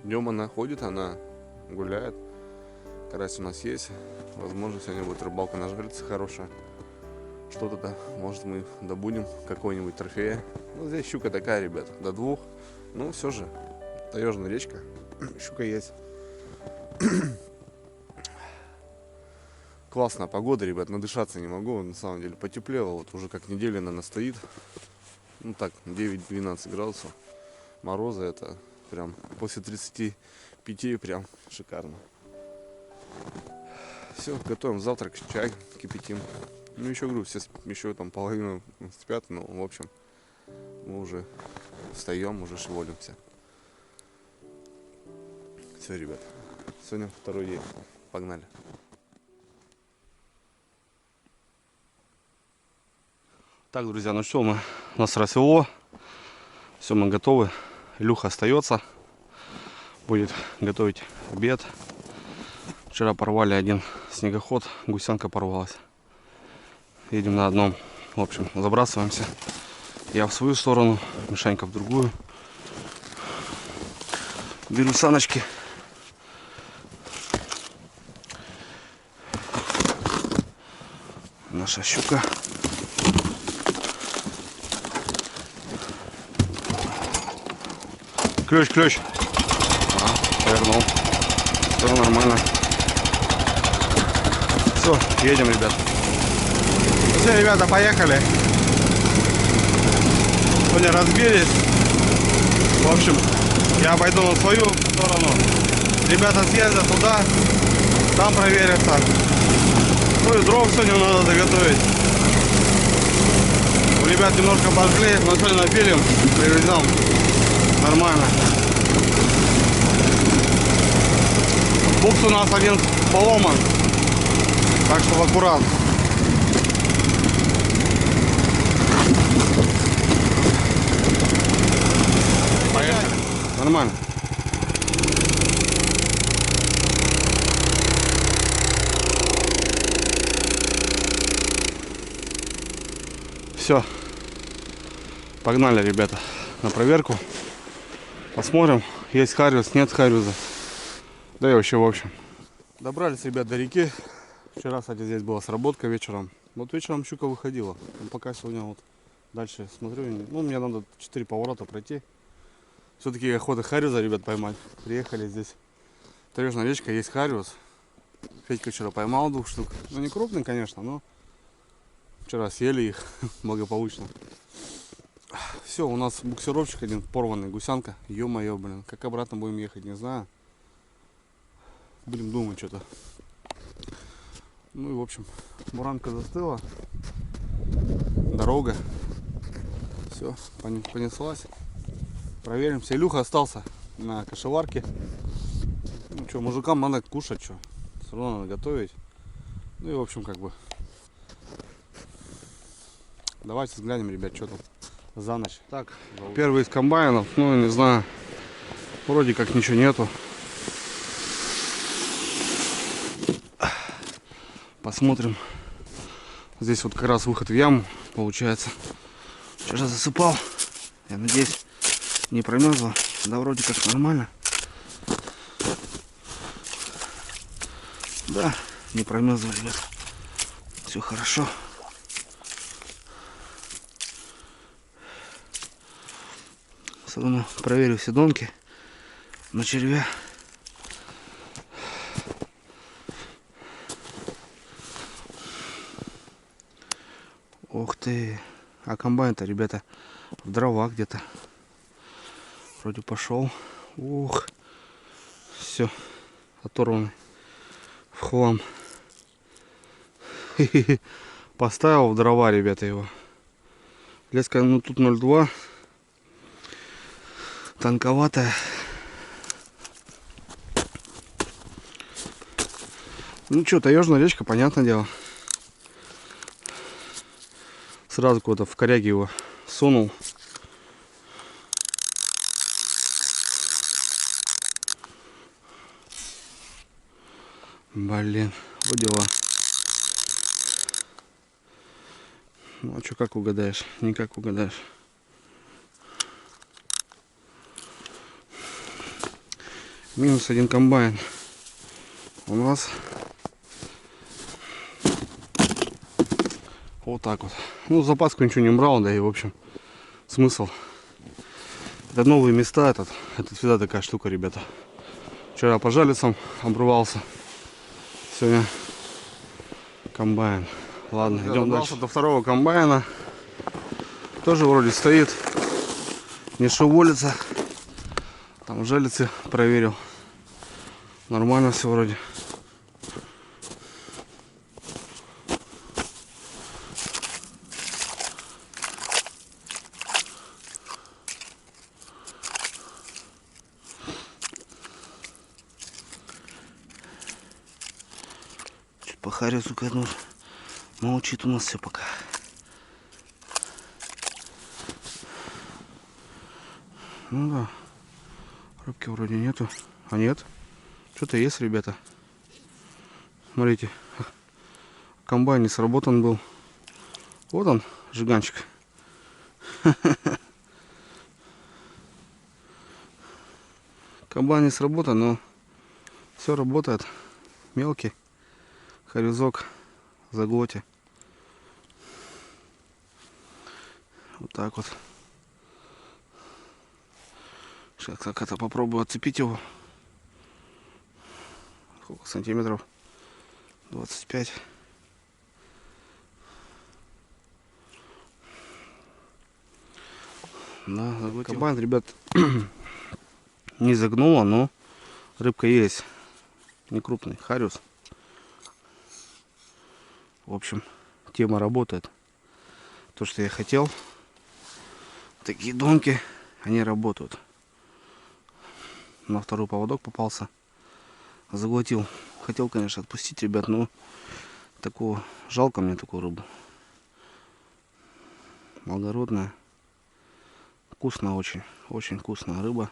[SPEAKER 1] днем она ходит, она гуляет. Карась у нас есть, возможно, сегодня будет рыбалка на жерлице хорошая. Что-то, может, мы добудем какой-нибудь трофея. Ну, здесь щука такая, ребят, до 2, ну все же. Таежная речка, щука есть. Классная погода, ребят, надышаться не могу, на самом деле потеплело, вот уже как неделя, наверное, стоит. Ну так, 9-12 градусов. Мороза, это прям после 35 прям шикарно. Все, готовим завтрак, чай кипятим. Ну еще, говорю, все еще там половину спят, но в общем мы уже встаем, уже шевелимся. Все, ребят, сегодня второй день. Погнали. Так, друзья, ну что, у нас рассвело. Все, мы готовы. Илюха остается. Будет готовить обед. Вчера порвали один снегоход. Гусянка порвалась. Едем на одном. В общем, забрасываемся. Я в свою сторону, Мишанька в другую. Беру саночки. Наша щука. Ключ. Повернул. Все нормально. Все, едем, ребят. Все, ребята, поехали. Сегодня разбились. В общем, я пойду на свою сторону. Ребята съездят туда. Там проверятся. Ну и дров сегодня надо заготовить. У ребят немножко пожгли, но сегодня напилим, привезем. Нормально. Букс у нас один поломан. Так что в аккурат. Поехали. Нормально. Все. Погнали, ребята, на проверку. Посмотрим, есть хариус, нет хариуса. Да и вообще, в общем. Добрались, ребят, до реки. Вчера, кстати, здесь была сработка вечером. Вот вечером щука выходила. Пока сегодня вот дальше смотрю. Ну, мне надо 4 поворота пройти. Все-таки охота хариуса, ребят, поймать. Приехали здесь. Таежная речка, есть хариус. Федька вчера поймал 2 штук. Ну, не крупный, конечно, но вчера съели их благополучно. Все, у нас буксировщик один порванный, гусянка. Ё-моё, блин, как обратно будем ехать, не знаю. Будем думать что-то. Ну и в общем, буранка застыла. Дорога. Все, понеслась. Проверимся. Илюха остался на кашеварке. Ну что, мужикам надо кушать, что. Все равно надо готовить. Ну и в общем, как бы. Давайте взглянем, ребят, что там за ночь. Так, первый из комбайнов, ну не знаю, вроде как ничего нету. Посмотрим. Здесь вот как раз выход в яму получается. Вчера засыпал. Я надеюсь, не промерзло. Да, вроде как нормально. Да, не промерзло, ребят. Все хорошо. Все равно проверю все донки на червя. Ух ты. А комбайн-то, ребята, в дрова где-то. Вроде пошел. Ух. Все. Оторванный. В хлам. Поставил в дрова, ребята, его. Леска, ну тут 0,2. Тонковатая. Ну что, таежная речка, понятное дело. Сразу куда-то в коряге его сунул. Блин, вот дела. Ну а что, как угадаешь? Никак угадаешь. Минус один комбайн. У нас вот так вот. Ну, запаску ничего не брал, да и в общем смысл. Это новые места, это всегда такая штука, ребята. Вчера по жалицам обрывался. Сегодня комбайн. Ладно, идем дальше. До второго комбайна. Тоже вроде стоит. Не шевелится. Там жалицы проверил. Нормально все вроде. Чуть по харису кайнул. Молчит у нас все пока. Ну да. Рыбки вроде нету. А нет. Что-то есть, ребята. Смотрите. Комбайн не сработан был. Вот он, жиганчик. Комбайн не сработан, но все работает. Мелкий. Хорезок. Заглоте. Вот так вот. Сейчас как это попробую отцепить его. Сколько сантиметров? 25. Да, заглотил. Комбайн, ребят, не загнуло, но рыбка есть. Не крупный, хариус. В общем, тема работает. То, что я хотел. Такие донки, они работают. На второй поводок попался. Заглотил. Хотел, конечно, отпустить, ребят, но такого жалко мне такую рыбу. Благородная. Вкусная очень. Очень вкусная рыба.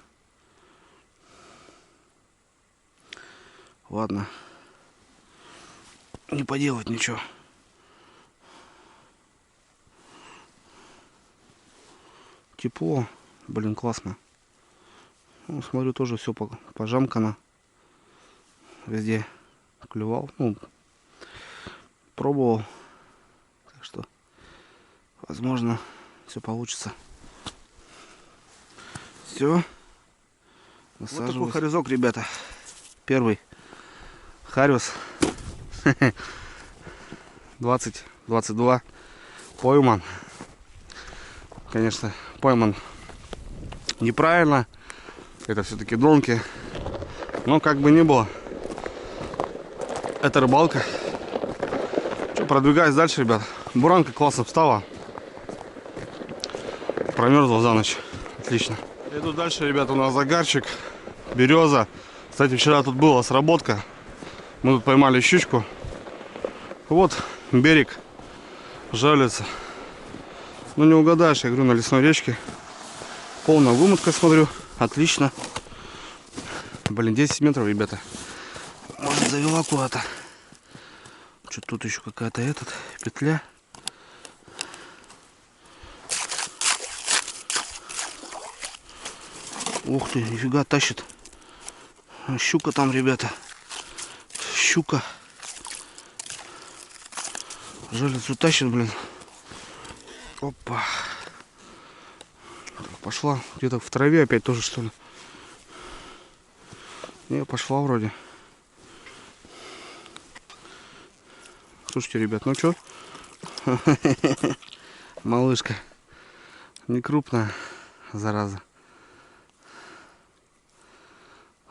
[SPEAKER 1] Ладно. Не поделать ничего. Тепло. Блин, классно. Ну, смотрю, тоже все пожамкано. Везде клювал. Ну, пробовал. Так что, возможно, все получится. Все. Вот такой хорезок, ребята. Первый. Хариус. 20-22. Пойман. Конечно, пойман неправильно. Это все-таки донки. Но как бы ни было. Это рыбалка. Что, продвигаюсь дальше, ребят. Буранка классно встала. Промерзла за ночь. Отлично. Иду дальше, ребят. У нас загарчик. Береза. Кстати, вчера тут была сработка. Мы тут поймали щучку. Вот берег. Жалится. Ну не угадаешь, я говорю, на лесной речке. Полная вымотка, смотрю. Отлично. Блин, 10 метров, ребята. Может, завела куда-то. Что тут еще какая-то петля. Ух ты, нифига тащит. Щука там, ребята. Щука. Жалицу тащит, блин. Опа. Так, пошла. Где-то в траве опять тоже, что ли. Не, пошла вроде. Слушайте, ребят, ну что? Малышка. Не крупная, зараза.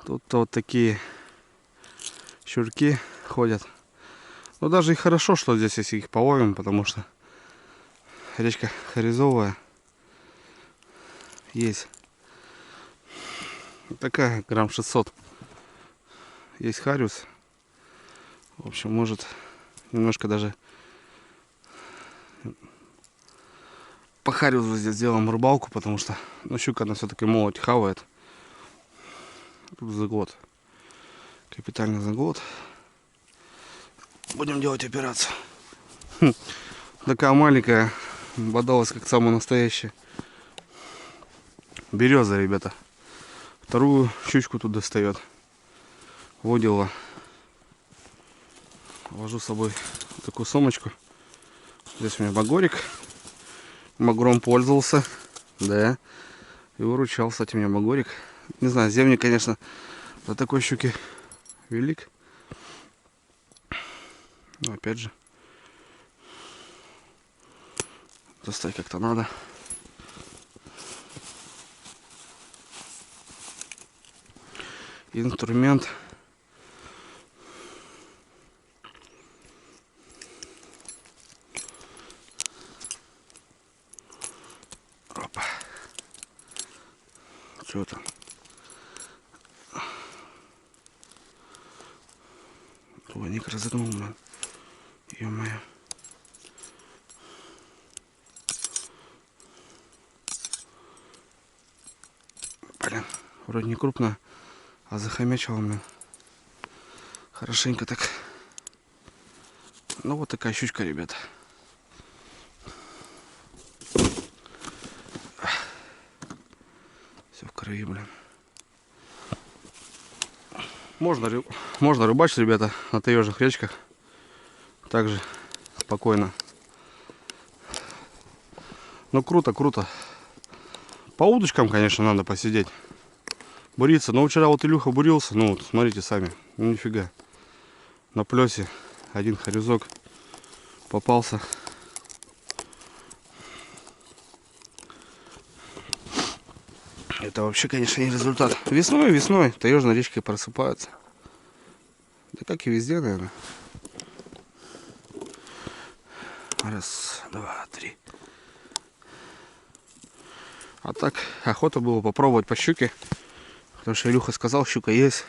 [SPEAKER 1] Тут-то вот такие щурки ходят. Ну даже и хорошо, что здесь, если их половим, потому что речка хорезовая. Есть. Такая, грамм 600. Есть хариус. В общем, может немножко даже по хариусу здесь сделаем рыбалку, потому что ну, щука, она все-таки молоть хавает. Тут заглот. Капитальный заглот. Будем делать операцию. Такая маленькая. Бодалась как самая настоящая. Береза, ребята. Вторую щучку тут достает. Водила. Вожу с собой такую сумочку. Здесь у меня багорик. Багром пользовался. Да. И выручал, кстати, у меня багорик. Не знаю, земник, конечно, для такой щуки велик. Но опять же, достать как-то надо. Инструмент. Опа. Что там? Плавник разогнул, блин. Ё-моё. Блин, Вроде не крупная, а захомячила, блин. Хорошенько так. Ну вот такая щучка, ребята. Все в крови, блин. Можно рыбачить, ребята, на таежных речках. Также спокойно. Ну круто, круто. По удочкам, конечно, надо посидеть. Буриться. Но вчера вот Илюха бурился. Ну вот, смотрите сами. Ну нифига. На плесе один хорезок попался. Это вообще, конечно, не результат. Весной таежные речки просыпаются. Да как и везде, наверное. Раз, два, три. А так, охота было попробовать по щуке. Потому что Илюха сказал, щука есть.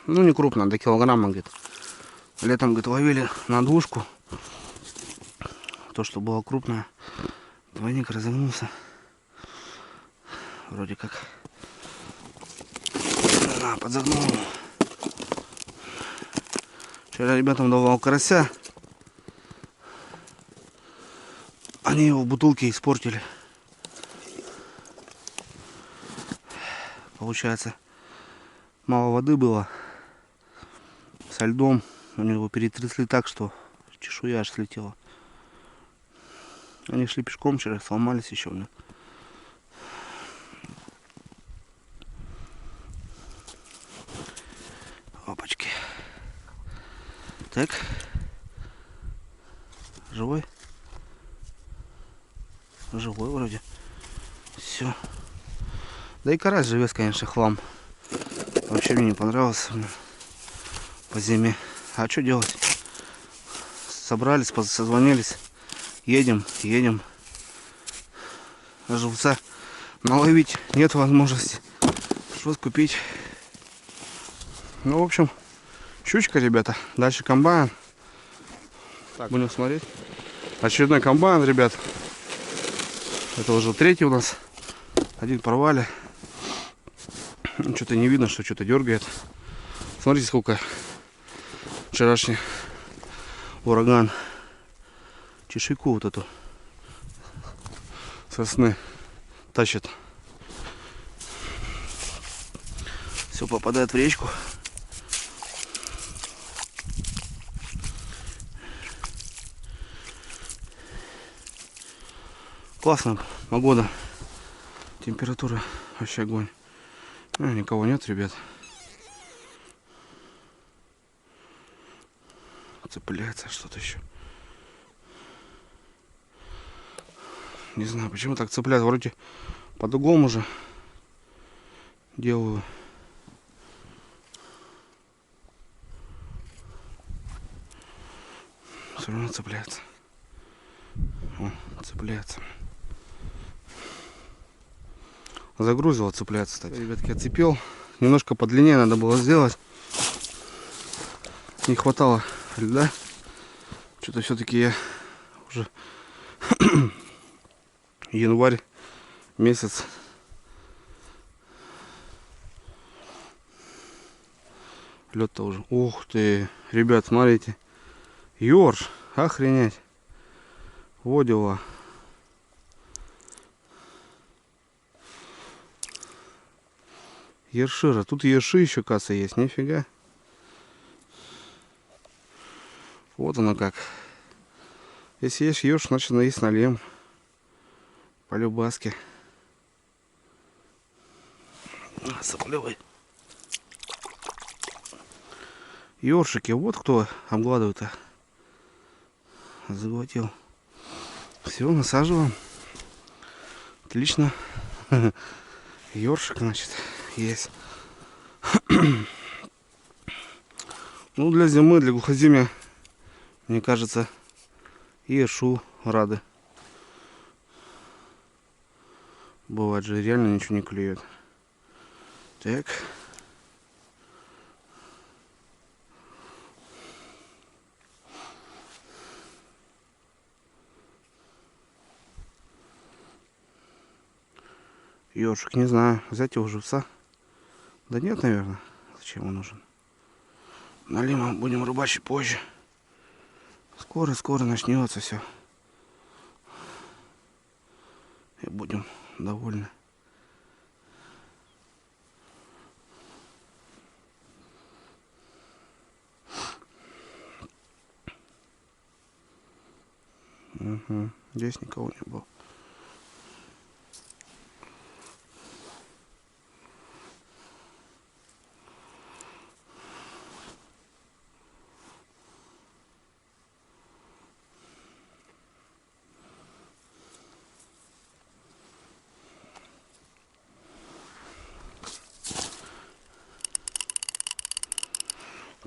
[SPEAKER 1] Ну, не крупно, до килограмма, говорит. Летом, говорит, ловили на двушку. То, что было крупное. Двойник разогнулся. Вроде как. На, подзагнул. Вчера ребятам давал карася. Они его в бутылке испортили. Получается, мало воды было. Со льдом. Они его перетрясли так, что чешуя аж слетела. Они шли пешком вчера, сломались еще. Блин. Опачки. Так. Живой? Живой вроде. Все. Да и карась живец, конечно, хлам. Вообще мне не понравился по зиме. А что делать? Собрались, созвонились. Едем. Живца наловить нет возможности. Что купить? Ну, в общем, щучка, ребята. Дальше комбайн. Так, будем смотреть. Очередной комбайн, ребят. Это уже третий у нас. Один порвали. Что-то не видно, что что-то дергает. Смотрите, сколько вчерашний ураган чешуйку вот эту сосны тащит. Все попадает в речку. Классно, погода. Температура вообще огонь. Ну, никого нет, ребят. Цепляется что-то еще. Не знаю, почему так цепляет. Вроде под углом уже делаю. Все равно цепляется. О, цепляется. Загрузила, цепляется, кстати. Ребятки, отцепил. Немножко подлиннее надо было сделать. Не хватало льда. Что-то все-таки я уже январь месяц. Лед-то уже. Ух ты, ребят, смотрите. Ёрш, охренеть. Во дела. Ершира. Тут ерши еще, касса есть. Нифига. Вот оно как. Если есть ерш, значит есть налем. По-любаски. Соплевый. Ёршики. Вот кто обгладывает-то. Заглотил. Все, насаживаем. Отлично. Ёршик, значит, есть. Ну, для зимы, для глухозимья, мне кажется, и ершу рады. Бывает же, реально ничего не клюет. Так. Ёршик, не знаю. Взять его живца? Да нет, наверное. Зачем он нужен? Налимом будем рыбачить позже. Скоро начнется все. И будем довольны. Угу. Здесь никого не было.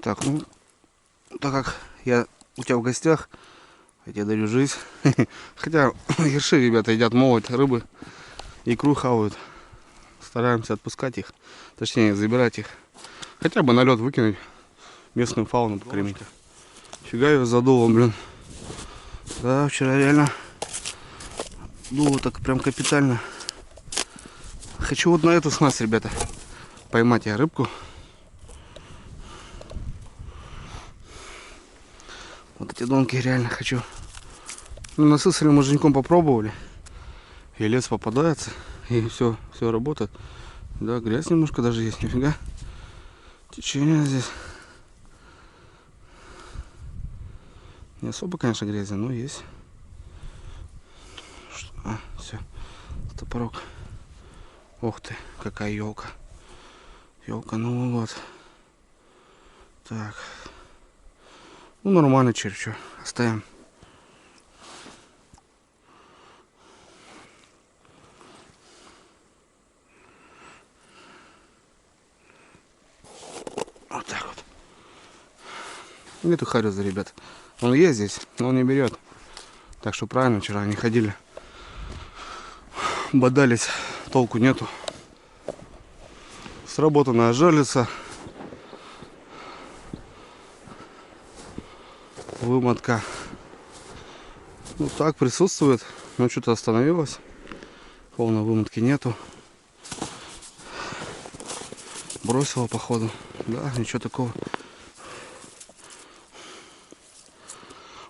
[SPEAKER 1] Так, ну, так как я у тебя в гостях, я тебе дарю жизнь. Хотя ерши, ребята, едят, молоть рыбы, икру хавают. Стараемся отпускать их, точнее забирать их. Хотя бы на лед выкинуть, местную фауну покормить. Фига ее задуло, блин. Да, вчера реально дуло так прям капитально. Хочу вот на эту снасть, ребята, поймать я рыбку. Вот эти донки реально хочу. Ну, насысали муженьком попробовали. И лес попадается. И все работает. Да, грязь немножко даже есть, нифига. Течение здесь. Не особо, конечно, грязи, но есть. Все. Топорок. Ух ты, какая елка. Елка Новый год. Так. Ну, нормально, черчу. Оставим. Вот так вот. Нету хариза, ребят. Он есть здесь, но он не берет. Так что правильно, вчера они ходили. Бодались, толку нету. Сработанная жерлица. Вымотка. Ну так присутствует, но что-то остановилось. Полной вымотки нету. Бросила походу. Да, ничего такого.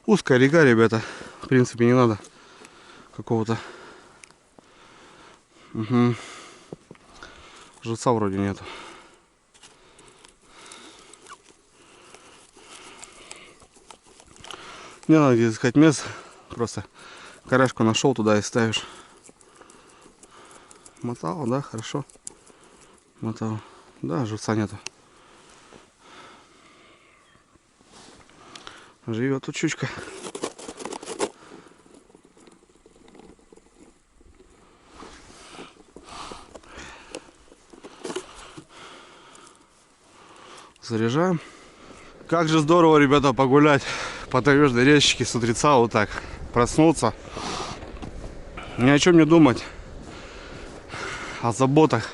[SPEAKER 1] Узкая река, ребята. В принципе, не надо какого-то. Угу. Живца вроде нету. Не надо где искать место. Просто корешку нашел, туда и ставишь. Мотал, да, хорошо. Мотал. Да, живца нету. Живет тут щучка. Заряжаем. Как же здорово, ребята, погулять по таежной речке с утреца вот так. Проснуться. Ни о чем не думать. О заботах.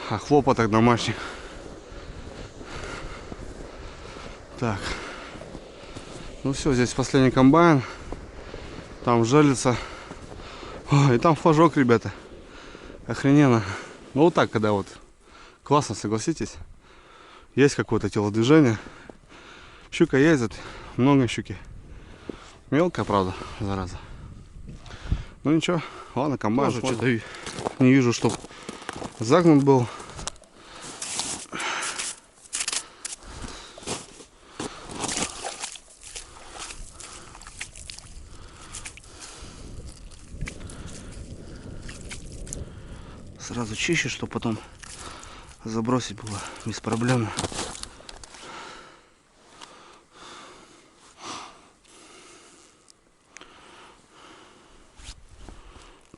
[SPEAKER 1] О хлопотах домашних. Так. Ну все, здесь последний комбайн. Там жерлица. Ой, и там флажок, ребята. Охрененно. Ну вот так, когда вот классно, согласитесь. Есть какое-то телодвижение. Щука ездит. Много щуки. Мелкая, правда, зараза. Ну ничего. Ладно, комбайн. Что-то не вижу, чтоб загнут был. Сразу чище, чтобы потом забросить было беспроблемно.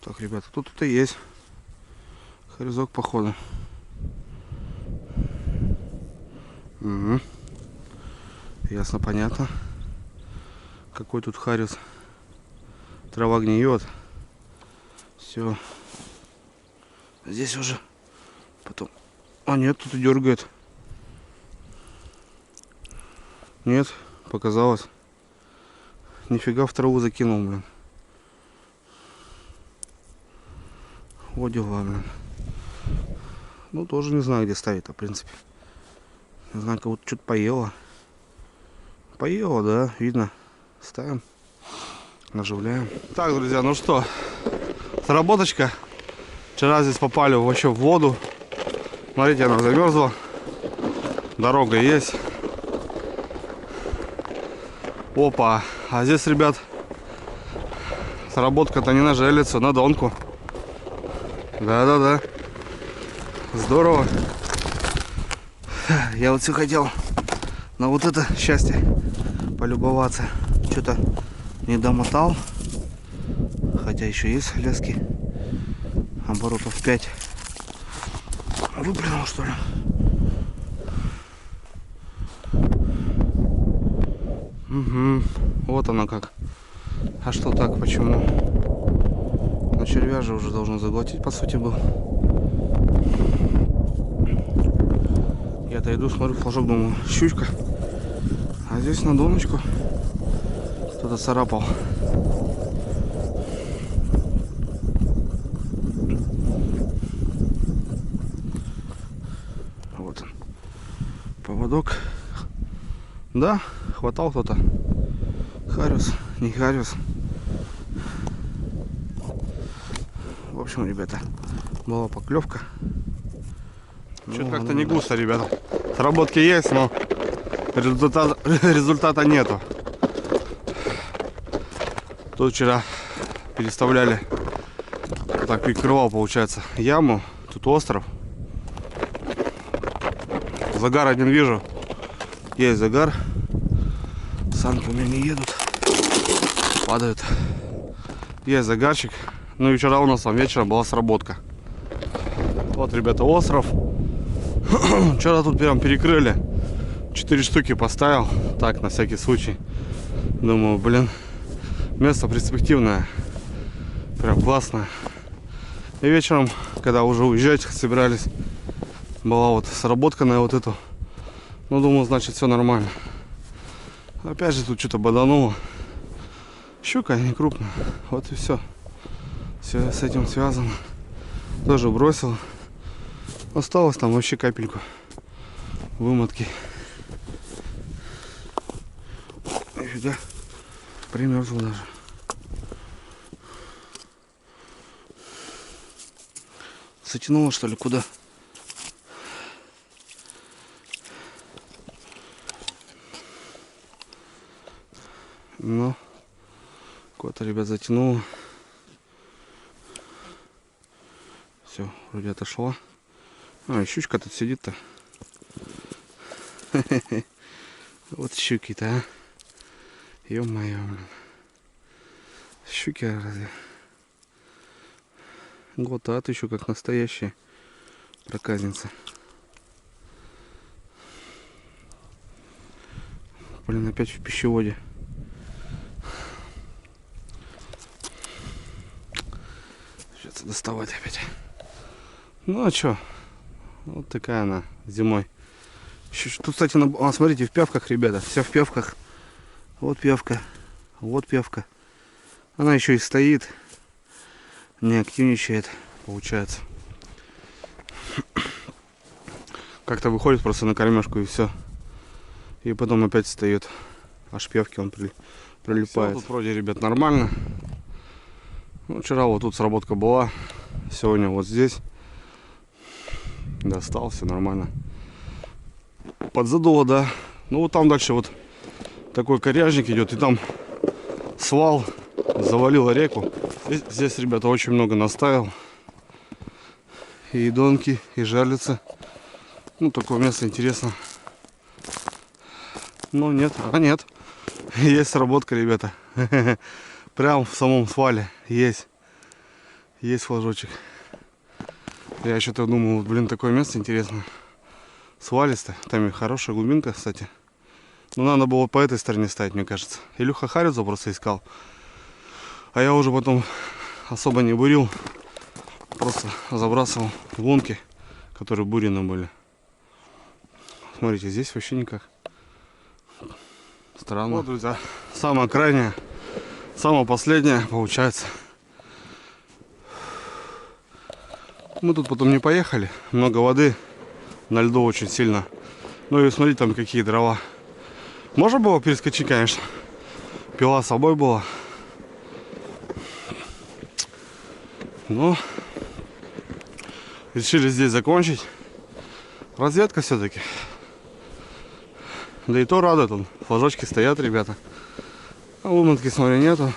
[SPEAKER 1] Так, ребята, тут и есть харизок, походу. Угу. Ясно, понятно. Какой тут хариз. Трава гниет. Все. Здесь уже потом. А нет, тут и дергает. Нет, показалось. Нифига в траву закинул, блин. Вот дела, блин. Ну, тоже не знаю, где ставить-то, в принципе. Не знаю, кого-то что-то поела. Поела, да, видно. Ставим. Наживляем. Так, друзья, ну что, сработочка. Вчера здесь попали вообще в воду. Смотрите, она замерзла. Дорога есть. Опа. А здесь, ребят, сработка-то не на желицу, на донку. Да-да-да. Здорово. Я вот все хотел на вот это счастье полюбоваться. Что-то не домотал. Хотя еще есть лески. Оборотов 5. Выплюнул, что ли? Угу. Вот она как. А что так? Почему? На червя же уже должен заглотить, по сути, был. Я-то иду, смотрю, флажок, думаю, щучка. А здесь на доночку кто-то царапал. Вот он. Поводок. Да, хватал кто-то. Хариус, не хариус. В общем, ребята, была поклевка. Что-то как-то не густо, ребята. Сработки есть, но результата нету. Тут вчера переставляли, так перекрывал, получается, яму. Тут остров. Загар один вижу. Есть загар. Санки у меня не едут. Падают. Есть загарчик. Ну и вчера у нас там вечером была сработка. Вот, ребята, остров. Вчера тут прям перекрыли. 4 штуки поставил. Так, на всякий случай. Думаю, блин, место перспективное. Прям классное. И вечером, когда уже уезжать собирались, была вот сработка на вот эту. Ну, думаю, значит, все нормально. Опять же, тут что-то бодануло. Щука не крупная. Вот и все. Все с этим связано. Тоже бросил. Осталось там вообще капельку вымотки. Нифига. Примерзло даже. Затянуло, что ли, куда? Ну, куда-то, ребят, затянуло. Все, вроде отошла. А, щучка тут сидит-то. Вот щуки-то, а. Ё-моё. Щуки разве? Вот, а ты еще как настоящая проказница. Блин, опять в пищеводе. Придется доставать опять. Ну а чё? Вот такая она зимой. Тут, кстати, смотрите, в пявках, ребята. Вся в пявках. Вот пявка. Вот пявка. Она еще и стоит. Не активничает, получается. Как-то выходит просто на кормежку и все. И потом опять встает. Аж пявки он прилипает. Всё, тут вроде, ребят, нормально. Ну, вчера вот тут сработка была. Сегодня вот здесь. Достал, все нормально. Подзадуло, да. Ну вот там дальше вот такой коряжник идет. И там свал. Завалило реку. Здесь, ребята, очень много наставил. И донки, и жерлицы. Ну, такое место интересно. Но нет, нет. Есть сработка, ребята. Прям в самом свале есть. Есть флажочек. Я что-то думал, блин, такое место интересное. Свалистое. Там и хорошая глубинка, кстати. Но надо было по этой стороне ставить, мне кажется. Илюха Харизу просто искал. А я уже потом особо не бурил. Просто забрасывал в лунки, которые бурены были. Смотрите, здесь вообще никак. Странно. Вот, друзья, самая крайняя, самая последняя получается. Мы тут потом не поехали. Много воды. На льду очень сильно. Ну и смотри, там какие дрова. Можно было перескочить, конечно. Пила с собой была. Но решили здесь закончить. Разведка все-таки. Да и то радует. Он. Флажочки стоят, ребята. А луманки, смотрю, нету.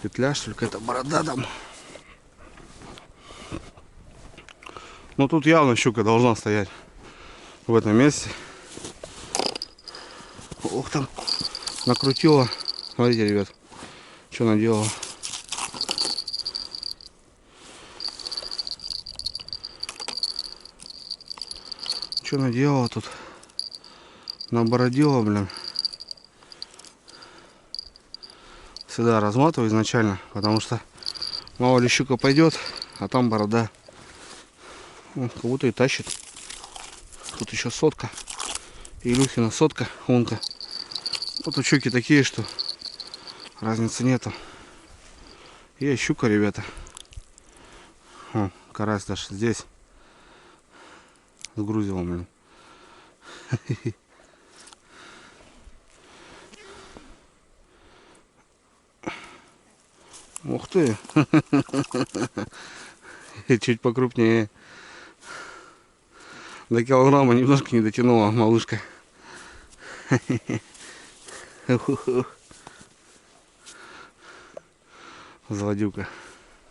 [SPEAKER 1] Петля, что ли, какая-то борода там. Но тут явно щука должна стоять в этом месте. Ох, там накрутила. Смотрите, ребят, что наделала. Что наделала тут? Набородила, блин. Всегда разматываю изначально, потому что мало ли щука пойдет, а там борода. Он как будто и тащит. Тут еще сотка. Илюхина сотка, онка. Вот у щуки такие, что разницы нету. И щука, ребята. О, карась даже здесь. Сгрузил, блин. Ух ты. Чуть покрупнее. До килограмма немножко не дотянула малышка. Злодюка.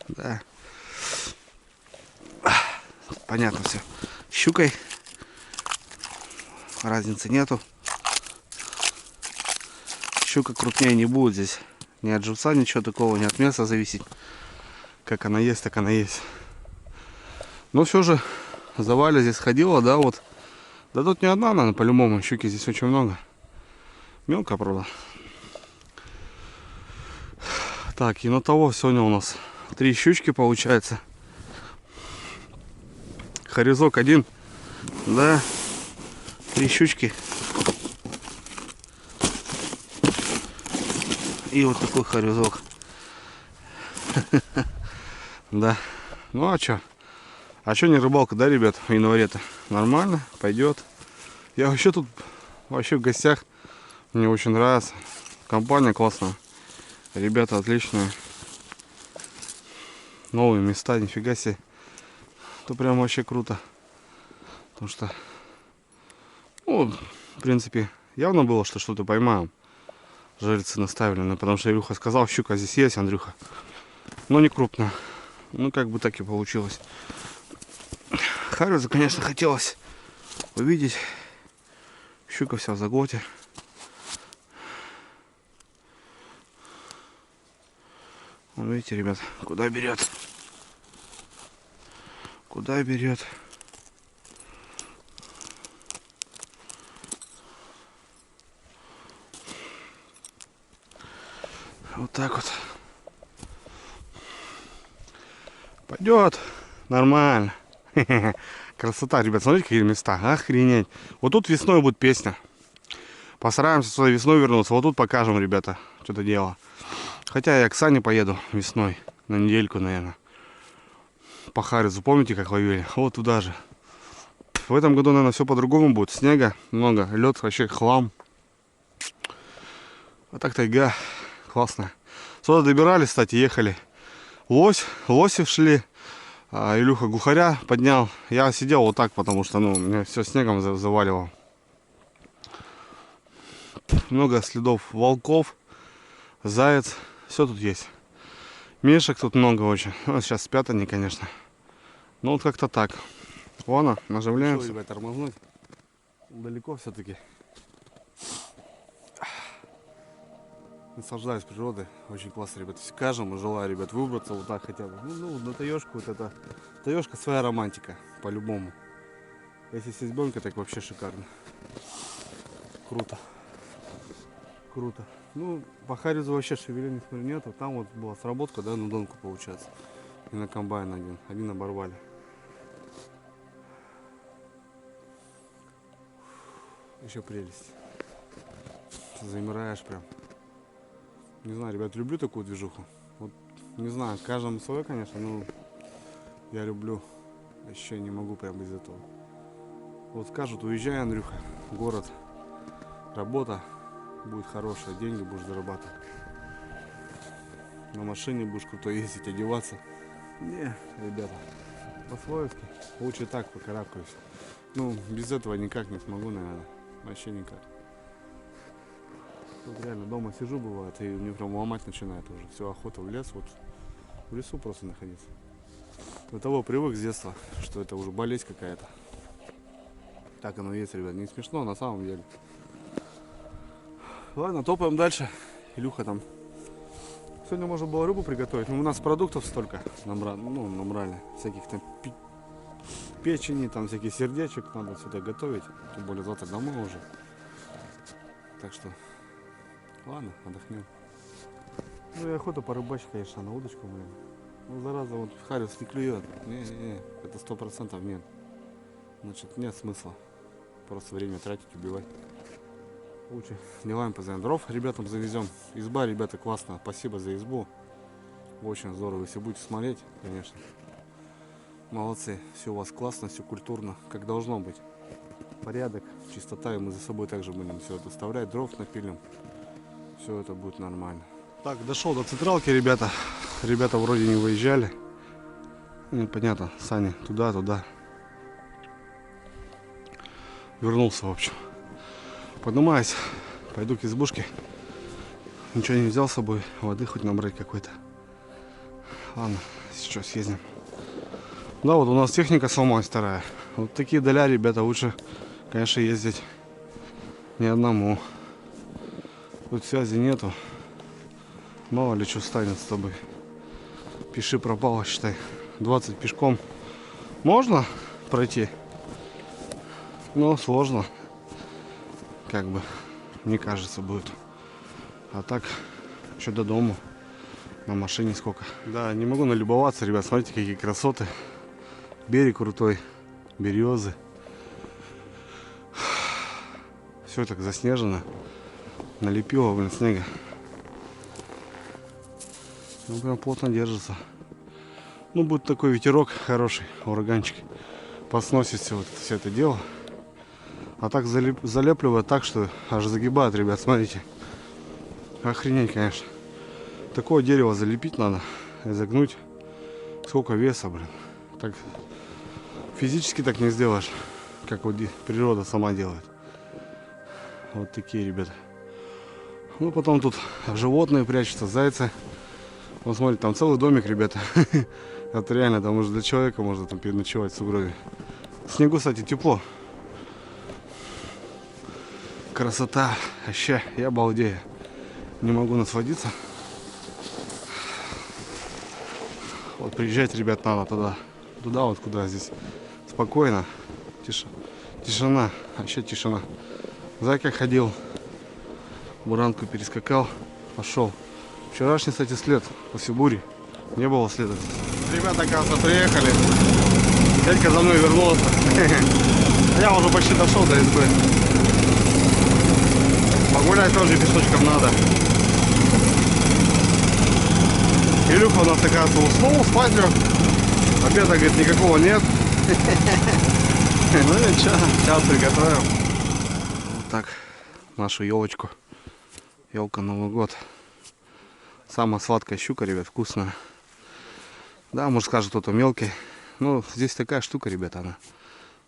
[SPEAKER 1] Да. Понятно все. Щукой. Разницы нету. Щука крупнее не будет здесь. Ни от живца, ничего такого, ни от мяса зависит. Как она есть, так она есть. Но все же за Валя здесь ходила, да, вот. Да тут не одна, наверное, по-любому. Щуки здесь очень много. Мелко, правда. Так, и на того сегодня у нас 3 щучки получается. Хорезок один. Да. 3 щучки. И вот такой хорезок. Да. Ну а чё? А чё не рыбалка, да, ребят, в январе-то? Нормально, пойдет. Я вообще тут в гостях. Мне очень нравится. Компания классная. Ребята отличные. Новые места, нифига себе. Это прям вообще круто. Потому что, ну, в принципе, явно было, что что-то поймаем. Жерлицы наставлены, потому что Илюха сказал, щука здесь есть, Андрюха. Но не крупная. Ну, как бы так и получилось. Харюза, конечно, хотелось увидеть. Щука вся в заглоте. Вон, видите, ребят, куда берет. Куда берет. Вот так вот. Пойдет. Нормально. Красота, ребят. Смотрите, какие места. Охренеть. Вот тут весной будет песня. Постараемся сюда весной вернуться. Вот тут покажем, ребята, что-то дело. Хотя я к Сане поеду весной. На недельку, наверное. По Харизу. Помните, как ловили? Вот туда же. В этом году, наверное, все по-другому будет. Снега много. Лед вообще хлам. А так тайга. Классно. Сюда добирались, кстати, ехали. Лоси шли. А Илюха глухаря поднял. Я сидел вот так, потому что, ну, меня все снегом заваливало. Много следов волков, заяц. Все тут есть. Мишек тут много очень. Ну, сейчас спят они, конечно. Ну, вот как-то так. Ладно, наживляемся. Ребят, тормознуть. Далеко все-таки. Наслаждаюсь природой. Очень классно, ребят. Каждому желаю, ребят, выбраться вот так хотя бы. Ну, на таежку вот это. Таежка своя романтика, по-любому. Если с избенкой, так вообще шикарно. Круто. Круто. Ну, по Харизу вообще шевеления, смотрю, нету. Там вот была сработка, да, на донку получается. И на комбайн один. Один оборвали. Еще прелесть. Замираешь прям. Не знаю, ребят, люблю такую движуху. Вот Не знаю, каждому свое, конечно, но я люблю. Еще не могу прям без этого. Вот скажут, уезжай, Андрюха, в город. Работа будет хорошая, деньги будешь зарабатывать. На машине будешь круто ездить, одеваться. Не, ребята, по-своевски. Лучше так покарабкаюсь. Ну, без этого никак не смогу, наверное. Вообще никак. Вот реально дома сижу, бывает, и мне прям ломать начинает уже. Все, охота в лес, вот в лесу просто находиться. До того привык с детства, что это уже болезнь какая-то. Так оно есть, ребят, не смешно на самом деле. Ладно, топаем дальше. Илюха там. Сегодня можно было рыбу приготовить, но у нас продуктов столько набрали. Всяких там печени, там всяких сердечек надо сюда готовить. Тем более завтра домой уже. Так что, ладно, отдохнем. Ну и охота порыбачить, конечно, на удочку, блин. Ну, зараза, вот Харис не клюет. Не, это 100% нет. Значит, нет смысла просто время тратить, убивать. Лучше делаем позовем. Дров ребятам завезем. Изба, ребята, классно. Спасибо за избу. Очень здорово. Если будете смотреть, конечно. Молодцы. Все у вас классно, все культурно, как должно быть. Порядок, чистота. И мы за собой также будем все это оставлять. Дров напилим. Все это будет нормально. Так, дошел до централки, ребята. Ребята вроде не выезжали. Непонятно, Саня туда. Вернулся, в общем. Поднимаюсь, пойду к избушке. Ничего не взял с собой, воды хоть набрать какой-то. Ладно, сейчас съездим. Да, вот у нас техника сломалась вторая. Вот такие доля, ребята, лучше, конечно, ездить не одному. Тут связи нету. Мало ли что станет с тобой. Пиши пропало, считай. 20 пешком можно пройти, но сложно. Как бы, мне кажется, будет. А так, еще до дома. На машине сколько. Да, не могу налюбоваться, ребят. Смотрите, какие красоты. Берег крутой. Березы. Все так заснежено. Налепило, блин, снега. Ну, прям плотно держится. Ну, будет такой ветерок хороший, ураганчик. Посносит все это дело. А так залепливает так, что аж загибает, ребят, смотрите. Охренеть, конечно. Такое дерево залепить надо, изогнуть. Сколько веса, блин. Так физически так не сделаешь, как вот природа сама делает. Вот такие, ребята. Ну, потом тут животные прячутся, зайцы. Вот смотрите, там целый домик, ребята. Это реально, там уже для человека можно там переночевать в сугробе. В снегу, кстати, тепло. Красота, вообще, я балдею. Не могу насладиться. Вот приезжать, ребят, надо туда вот куда здесь спокойно, тишина, вообще тишина. Зайка ходил, буранку перескакал, пошел. Вчерашний, кстати, след после бури не было следа. Ребята, оказывается, приехали. Дядька за мной вернулся. Я уже почти дошел до избы. Погулять тоже пешочком надо. Илюха у нас, оказывается, уснул, спать лег. Обеда, говорит, никакого нет. Ну ничего, сейчас приготовим. Вот так, нашу елочку. Елка Новый год. Самая сладкая щука, ребят, вкусная. Да, может скажет кто-то мелкий. Ну, здесь такая штука, ребята, она.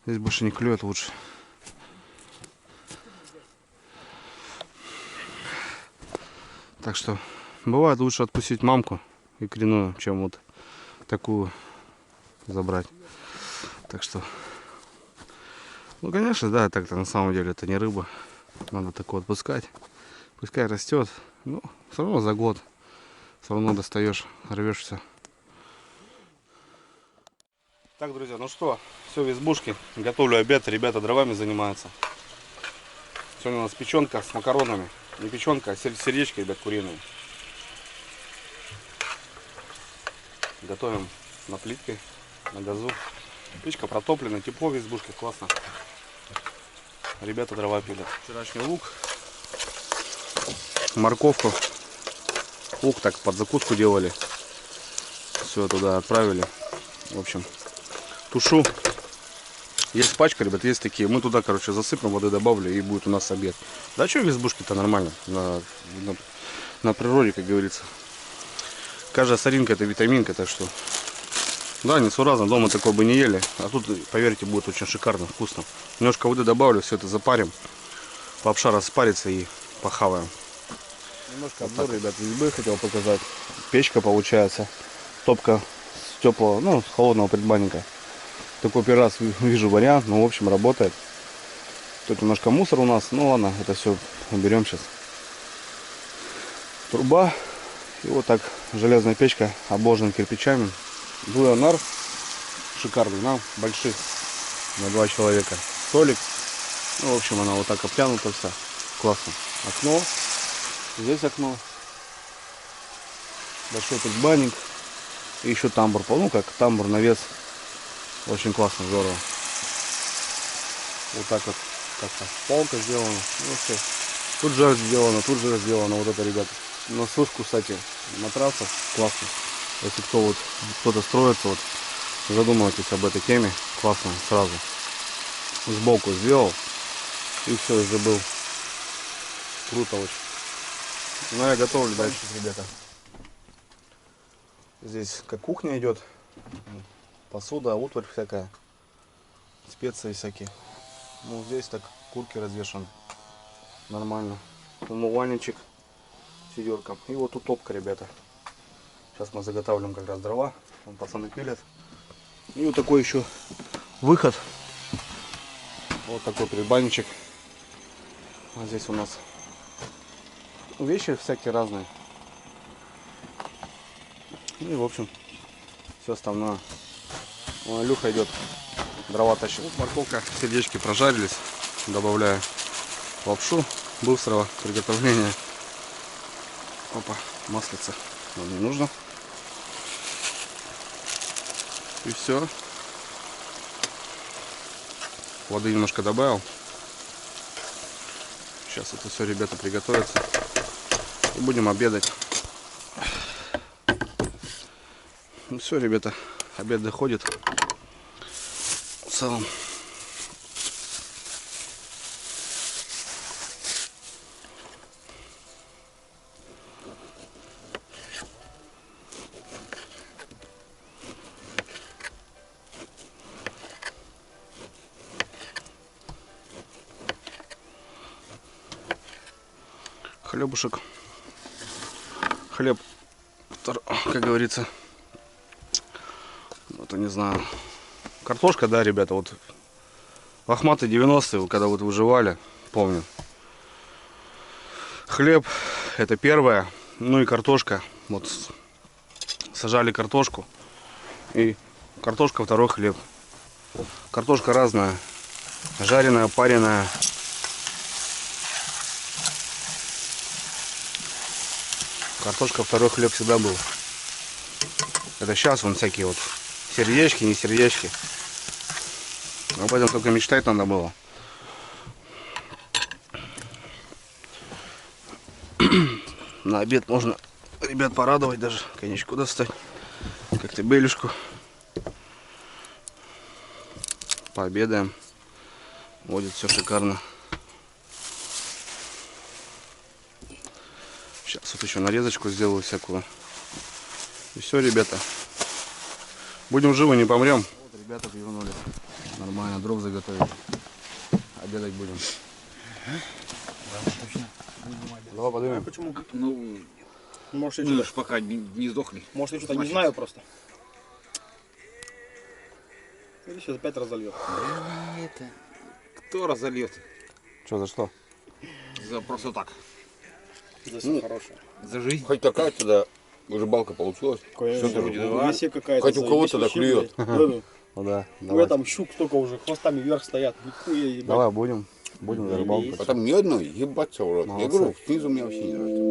[SPEAKER 1] Здесь больше не клюет лучше. Так что бывает лучше отпустить мамку икряную, чем вот такую забрать. Так что, ну, конечно, да, так-то на самом деле это не рыба. Надо такое отпускать. Пускай растет. Ну, все равно за год. Все равно достаешь, рвешься. Так, друзья, ну что, все в избушке. Готовлю обед. Ребята дровами занимаются. Сегодня у нас печенка с макаронами. Не печенка, а сердечки, ребят, куриные. Готовим на плитке, на газу. Печка протоплена, тепло в избушке, классно. Ребята дрова пилят. Вчерашний лук, морковку. Лук так под закуску делали. все туда отправили. В общем, тушу. Есть пачка, ребят, есть такие. Мы туда, короче, засыпем, воды добавлю, и будет у нас обед. Да что в избушке-то нормально. На природе, как говорится. Каждая соринка это витаминка, так что... Да, несуразно, дома такое бы не ели. А тут, поверьте, будет очень шикарно, вкусно. Немножко воды добавлю, все это запарим. Лапша распарится и похаваем. Немножко обзор, ребят, избы хотел показать. Печка получается. Топка с теплого, ну, с холодного предбанника. Такой первый раз вижу вариант, но в общем работает. Тут немножко мусор у нас, ну ладно, это все уберем сейчас. Труба. И вот так железная печка обложена кирпичами. Дуэнар шикарный, на больших, на 2 человека. Столик. Ну, в общем, она вот так обтянута вся. Классно. Окно. Здесь окно. Большой предбанник. И еще тамбур. Ну, как тамбур, навес. Очень классно, здорово. Вот так вот как-то полка сделана. Ну, все. Тут же сделано. Вот это, ребята. На сушку, кстати, матрасов. Классно. Если кто-то строится, вот задумывайтесь об этой теме. Классно сразу. Сбоку сделал. И все, и забыл. Круто очень. Ну, я готовлю дальше, ребята. Здесь как кухня идет. Посуда, утварь всякая. Специи всякие. Ну, здесь так курки развешаны. Нормально. Умывальничек. Сидерка. И вот тут топка, ребята. Сейчас мы заготавливаем как раз дрова. Вон пацаны пилят. И вот такой еще выход. Вот такой предбанничек. А здесь у нас вещи всякие разные. И в общем все остальное. Вон Илюха идет дрова тащит. Вот морковка, сердечки прожарились. Добавляю лапшу быстрого приготовления. Опа, маслица нам не нужно. И все. Воды немножко добавил. Сейчас это все, ребята, приготовится. И будем обедать. Ну все, ребята, обед доходит. В целом. Хлебушек. Хлеб, как говорится, это не знаю. Картошка, да, ребята, вот лохматые 90-е, когда вот выживали, помню. Хлеб, это первое, ну и картошка. Вот сажали картошку, и картошка второй хлеб. Картошка разная, жареная, пареная. Картошка второй хлеб всегда был. Это сейчас вон всякие вот сердечки, не сердечки. Об этом только мечтать надо было. На обед можно, ребят, порадовать даже. Коньячку достать. Как-то белюшку. Пообедаем. Будет все шикарно. Сейчас вот еще нарезочку сделаю всякую. И все, ребята. Будем живы, не помрем. Вот ребята вернулись. Нормально, дров заготовили. Обедать будем. Давай поднимем.
[SPEAKER 3] Почему?
[SPEAKER 5] Ну,
[SPEAKER 3] Может,
[SPEAKER 5] мы же пока не сдохли.
[SPEAKER 3] Может, я что-то не знаю просто. Или сейчас опять разольет.
[SPEAKER 5] Это... Кто разольет?
[SPEAKER 1] Что, за что?
[SPEAKER 5] За просто так.
[SPEAKER 3] За все хорошее.
[SPEAKER 5] За жизнь.
[SPEAKER 7] Хоть какая-то да, рыбалка получилась.
[SPEAKER 3] Конечно.
[SPEAKER 7] Что ты
[SPEAKER 5] вроде
[SPEAKER 3] В
[SPEAKER 5] да.
[SPEAKER 3] лесе какая-то.
[SPEAKER 7] Хоть у кого-то да клюет.
[SPEAKER 1] Ну да,
[SPEAKER 3] У
[SPEAKER 1] давай.
[SPEAKER 3] там щук только уже хвостами вверх стоят. Нихуя ебать.
[SPEAKER 1] Давай, будем за рыбалку.
[SPEAKER 7] А там ни одной, ебаться в рот. Я
[SPEAKER 1] Молодцы.
[SPEAKER 7] говорю, снизу меня вообще не нравится.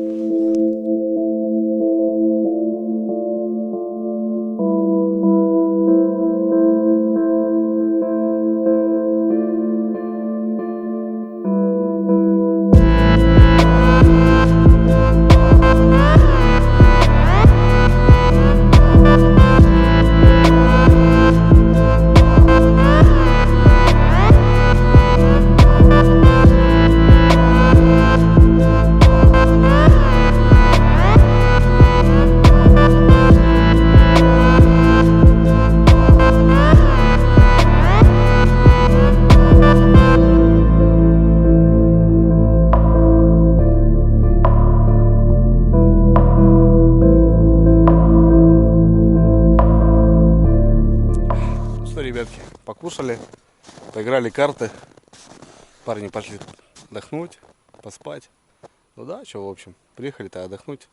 [SPEAKER 1] покушали, поиграли карты. Парни пошли отдохнуть, поспать. Ну да, что, в общем, приехали-то отдохнуть.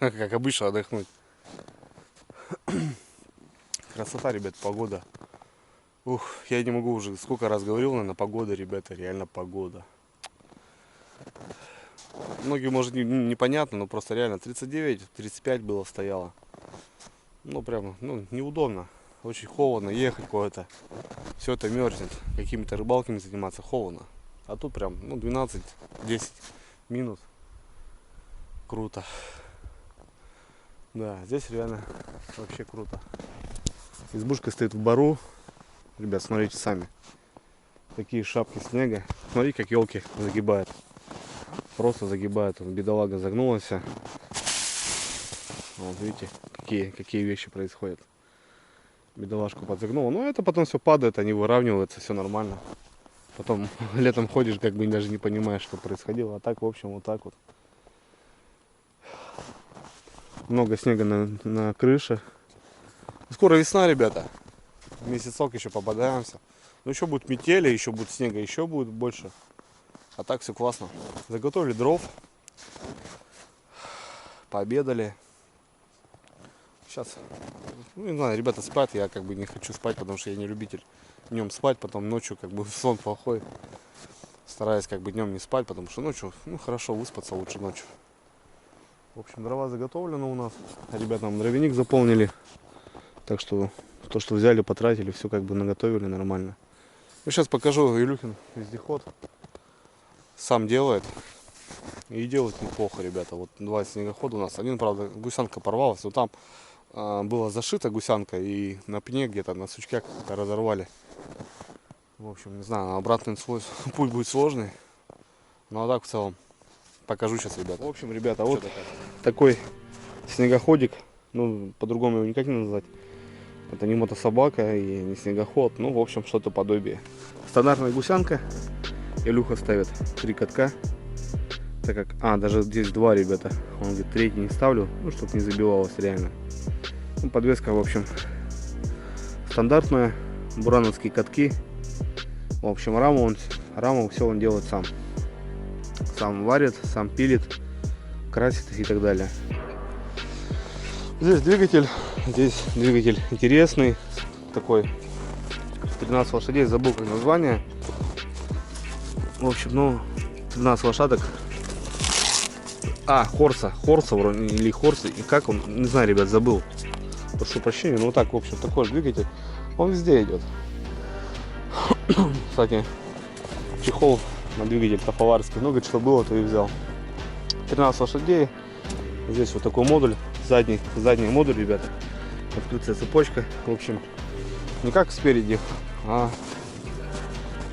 [SPEAKER 1] Как обычно отдохнуть. Красота, ребят, погода. Ух, я не могу уже, сколько раз говорил, наверное, погода, ребята, реально погода. Многим, может, непонятно, но просто реально 39-35 было, стояло. Ну, прямо, ну, неудобно. Очень холодно ехать куда-то. Все это мерзнет. Какими-то рыбалками заниматься холодно. А тут прям, ну, 12-10 минус. Круто. Да, здесь реально вообще круто. Избушка стоит в бару. Ребят, смотрите сами. Такие шапки снега. Смотри, как елки загибают. Просто загибают. Бедолага загнулась. Вот видите, какие вещи происходят. Бедолажку подзагнула. Но это потом все падает, они выравниваются, все нормально. Потом летом ходишь, как бы даже не понимаешь, что происходило. А так, в общем, вот так вот. Много снега на крыше. Скоро весна, ребята. Месяцок еще попадаемся. Ну, еще будет метели, еще будет снега, еще будет больше. А так все классно. Заготовили дров. Пообедали. Сейчас, ну, не знаю, ребята спят. Я как бы не хочу спать, потому что я не любитель днем спать. Потом ночью как бы сон плохой. Стараюсь как бы днем не спать, потому что ночью, ну, хорошо выспаться лучше ночью. В общем, дрова заготовлены у нас. Ребята нам дровяник заполнили. Так что то, что взяли, потратили, все как бы наготовили нормально. Ну, сейчас покажу Илюхин вездеход. Сам делает. И делает неплохо, ребята. Вот 2 снегохода у нас. Один, правда, гусянка порвалась. Вот там была зашита гусянка. И на пне где-то, на сучке как-то разорвали. В общем, не знаю, обратный свой путь будет сложный. Ну а так в целом покажу сейчас, ребята. В общем, ребята, вот такой снегоходик. Ну, по-другому его никак не назвать. Это не мотособака и не снегоход. Ну, в общем, что-то подобие. Стандартная гусянка. Илюха ставит 3 катка. Так как, даже здесь 2, ребята. Он говорит, 3 не ставлю, ну, чтобы не забивалось реально. Ну, подвеска, в общем, стандартная. Бурановские катки. В общем, раму все он делает сам. Сам варит, сам пилит, красит и так далее. Здесь двигатель интересный, такой 13 лошадей, забыл как название. В общем, ну, 13 лошадок. Хорса вроде, или Хорса, и как он, не знаю, ребят, забыл. Прошу прощения, но вот так, в общем, такой же двигатель, он везде идет. Кстати, чехол на двигатель Тафоварский, много что было, то и взял. 13 лошадей, здесь вот такой модуль, задний модуль, ребята, открытая цепочка, в общем, не как спереди, а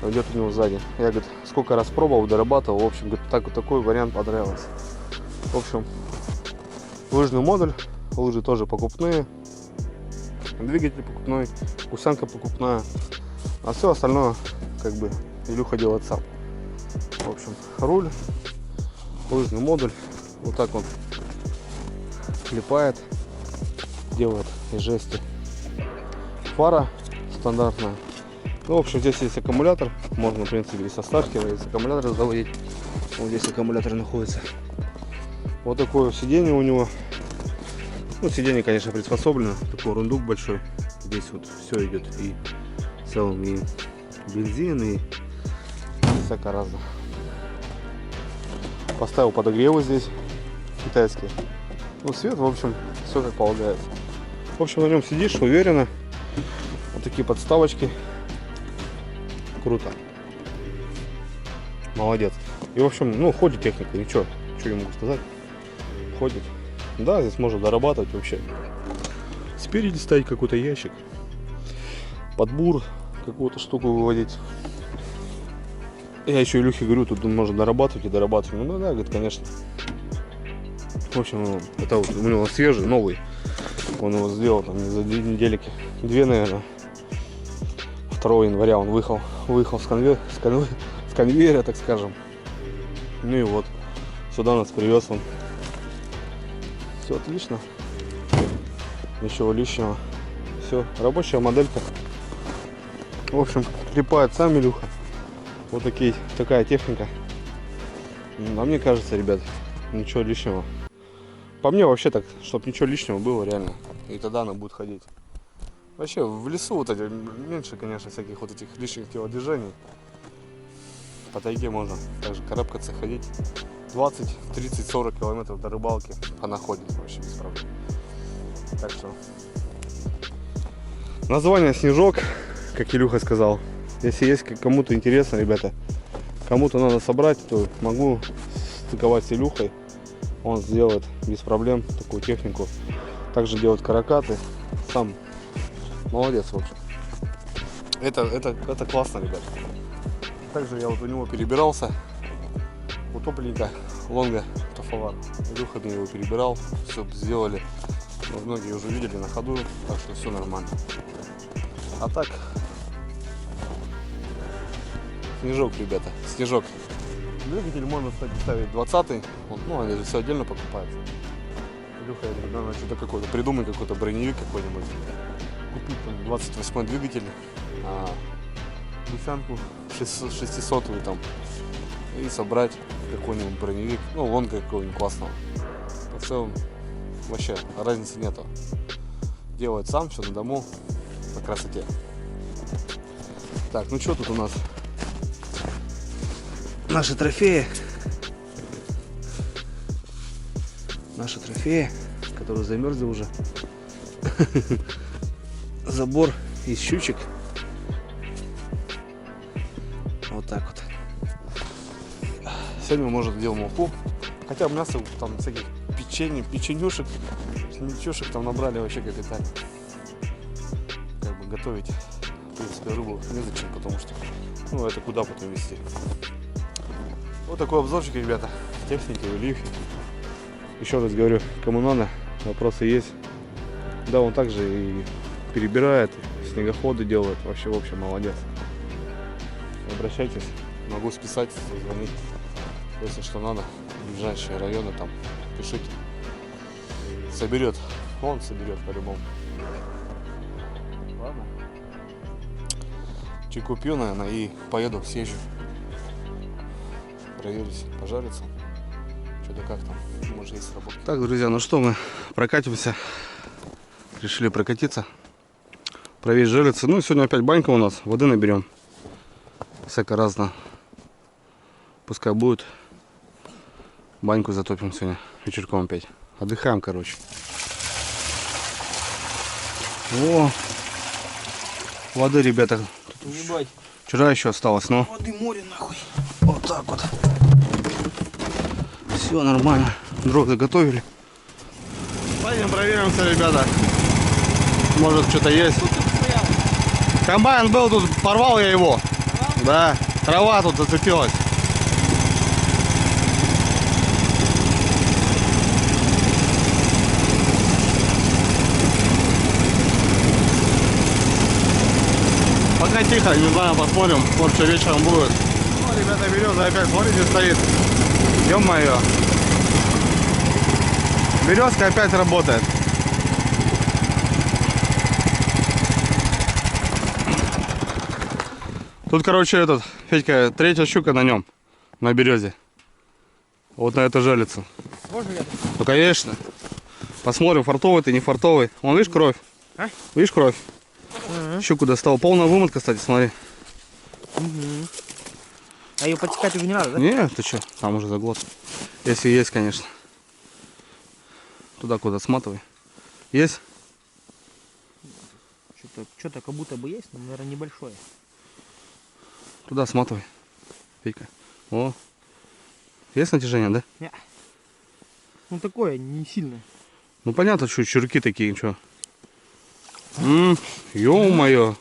[SPEAKER 1] идет у него сзади. Я, говорит, сколько раз пробовал, дорабатывал, в общем, говорит, так вот такой вариант понравился. В общем, лыжный модуль, лыжи тоже покупные, двигатель покупной, гусянка покупная, а все остальное, как бы, Илюха делает сам. В общем, руль, лыжный модуль, вот так он клепает, делает из жести. Фара стандартная. Ну, в общем, здесь есть аккумулятор, можно, в принципе, и со стартера, и с аккумулятора заводить. Вот здесь аккумулятор находится. Вот такое сиденье у него. Ну, сиденье, конечно, приспособлено, такой рундук большой. Здесь вот все идет, и в целом и бензин, и всякое разное. Поставил подогревы здесь китайские. Ну, свет, в общем, все как полагается. В общем, на нем сидишь уверенно. Вот такие подставочки. Круто. Молодец. И, в общем, ну, ходит техника, ничего. Что я могу сказать? Ходит. Да, здесь можно дорабатывать вообще. Спереди ставить какой-то ящик. Подбур, какую-то штуку выводить. Я еще Илюхе говорю, тут можно дорабатывать и дорабатывать. Ну да, говорит, конечно. В общем, это вот у него свежий, новый. Он его сделал там за 2 недельки. 2, наверное. 2 января он выехал с конвейера, так скажем. Ну и вот, сюда нас привез он. Все отлично. Ничего лишнего. Все, рабочая моделька. В общем, клепает сам Илюха. Вот такая техника. А мне кажется, ребят, ничего лишнего. По мне вообще так, чтобы ничего лишнего было реально. И тогда она будет ходить. Вообще в лесу вот эти, меньше, конечно, всяких вот этих лишних телодвижений. По тайге можно также карабкаться, ходить. 20, 30, 40 километров до рыбалки по находе вообще без проблем. Так что название Снежок, как Илюха сказал. Если есть кому-то интересно, ребята, кому-то надо собрать, то могу стыковать с Илюхой. Он сделает без проблем такую технику. Также делает каракаты. Сам молодец, в общем. Это классно, ребят. Также я вот у него перебирался. Утопленника, лонга, тофовар. Илюха мне его перебирал, все сделали. Но многие уже видели на ходу, так что все нормально. А так, Снежок, ребята, Снежок. Двигатель можно, кстати, ставить 20-й. Ну, они же все отдельно покупаются. Илюха, я говорю, надо что-то какое-то придумать, какой-то броневик какой-нибудь. Купить там 28-й двигатель, бусянку 600-ю там. И собрать какой-нибудь броневик, ну, лонга какого-нибудь классного. По целом, вообще разницы нету. Делает сам, все на дому, по красоте. Так, ну что тут у нас? Наши трофеи. Наши трофеи, которые замерзли уже. Забор из щучек. Вот так вот. Сегодня мы, может, делаем уху. Хотя мясо там всяких печенюшек, ничешек там набрали вообще капитально. Как бы готовить, в принципе, рыбу незачем, потому что, ну, это куда потом везти. Вот такой обзорчик, ребята, техники, Илюхи. Еще раз говорю, кому надо, вопросы есть. Да, он также и перебирает, и снегоходы делает, вообще, в общем, молодец. Обращайтесь, могу списать, звонить. Если что надо, в ближайшие районы там пишите. Соберет. Он соберет по-любому. Ладно. Чай купил, наверное, и поеду, съезжу. Проверюсь, пожарится. Что-то как там, может, есть работа. Так, друзья, ну что, мы прокатимся. Решили прокатиться. Проверить жерлицы. Ну и сегодня опять банька у нас. Воды наберем. Всяко разно. Пускай будет. Баньку затопим сегодня вечерком опять. Отдыхаем, короче. О, воды, ребята. Вчера еще осталось, но воды море нахуй. Вот так вот. Все нормально. Дров заготовили. Пойдем проверимся, ребята. Может, что-то есть. Комбайн был тут, порвал я его. Да, трава тут зацепилась. Пока тихо, не знаю, посмотрим, может, что вечером будет. Ну, ребята, береза опять, смотрите, стоит. Ё-моё. Березка опять работает. Тут, короче, этот, Федька, третья щука на нем, на березе. Вот на эту жерлицу. Ну, конечно. Посмотрим, фартовый ты, не фартовый. Вон, видишь, кровь? А? Видишь, кровь? Щуку достал. Полная вымотка, кстати, смотри.
[SPEAKER 8] А ее подтекать уже не надо, да?
[SPEAKER 1] Нет, ты что, там уже заглот. Если есть, конечно. Туда куда сматывай. Есть?
[SPEAKER 8] Что-то как будто бы есть, но, наверное, небольшое.
[SPEAKER 1] Туда сматывай. Федька. О. Есть натяжение, да?
[SPEAKER 8] Нет. Ну такое, не сильно.
[SPEAKER 1] Ну понятно, что чурки такие, что. Ё-моё.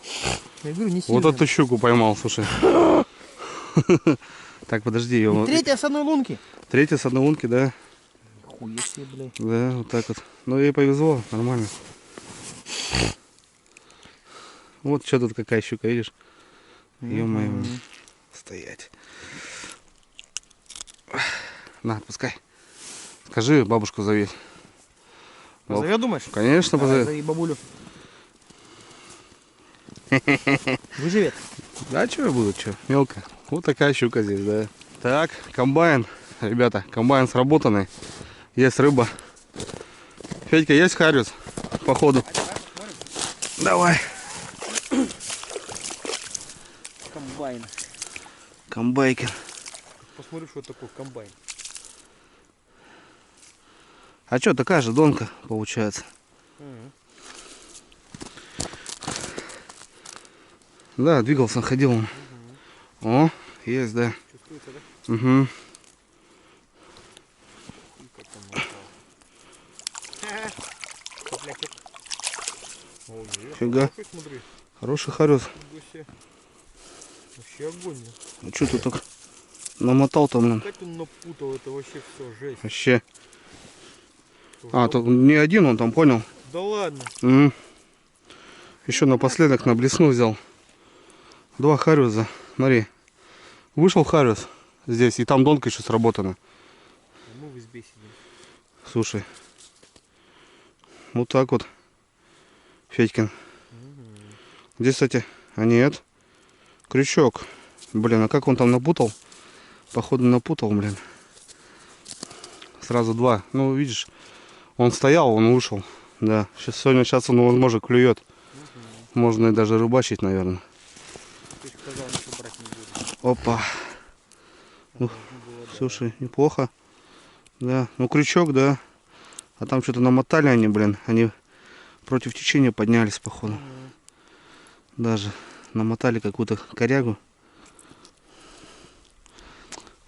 [SPEAKER 8] Я говорю, не сильно.
[SPEAKER 1] Вот эту щуку поймал, слушай. Так, подожди.
[SPEAKER 8] И третья с одной лунки.
[SPEAKER 1] Третья с одной лунки, да.
[SPEAKER 8] Хуя себе, блядь.
[SPEAKER 1] Да, вот так вот. Ну ей повезло, нормально. Вот что тут какая щука, видишь? Ё-моё. Стоять. На, пускай. Скажи, бабушку зови.
[SPEAKER 8] Позовет, думаешь?
[SPEAKER 1] Конечно, позови.
[SPEAKER 8] Зови бабулю. Выживет.
[SPEAKER 1] Да, что я буду, что? Мелко. Вот такая щука здесь, да. Так, комбайн. Ребята, комбайн сработанный. Есть рыба. Федька, есть хариус? Походу. Давай.
[SPEAKER 8] Комбайн.
[SPEAKER 1] Комбайкер.
[SPEAKER 8] Посмотри, что такое комбайн.
[SPEAKER 1] А что, такая же донка получается. Да, двигался, ходил он. О, есть, да.
[SPEAKER 8] Чувствуется, да?
[SPEAKER 1] Угу.
[SPEAKER 8] Котлячок. Ой,
[SPEAKER 1] Фига.
[SPEAKER 8] какой, смотри.
[SPEAKER 1] Хороший хариус.
[SPEAKER 8] Ничего себе. Вообще огонь.
[SPEAKER 1] А что ты так намотал там, блин?
[SPEAKER 8] Как он напутал, это вообще все, жесть.
[SPEAKER 1] Вообще. А, тут не один он там, понял?
[SPEAKER 8] Да ладно.
[SPEAKER 1] Еще напоследок на блесну взял. 2 хариуса. Смотри. Вышел хариус здесь, и там донка еще сработана.
[SPEAKER 8] Мы в избе сидим.
[SPEAKER 1] Слушай. Вот так вот. Федькин. Здесь, кстати, а нет. Крючок. Блин, а как он там напутал? Походу напутал, блин. Сразу 2. Ну, видишь, он стоял, он ушел. Да. Сейчас он, возможно, клюет. Можно и даже рыбачить, наверное.
[SPEAKER 8] Ты же сказал, что брать не будешь.
[SPEAKER 1] Опа. Ну, слушай, неплохо. Да. Ну, крючок, да. А там что-то намотали они, блин. Они против течения поднялись, походу. Даже намотали какую-то корягу.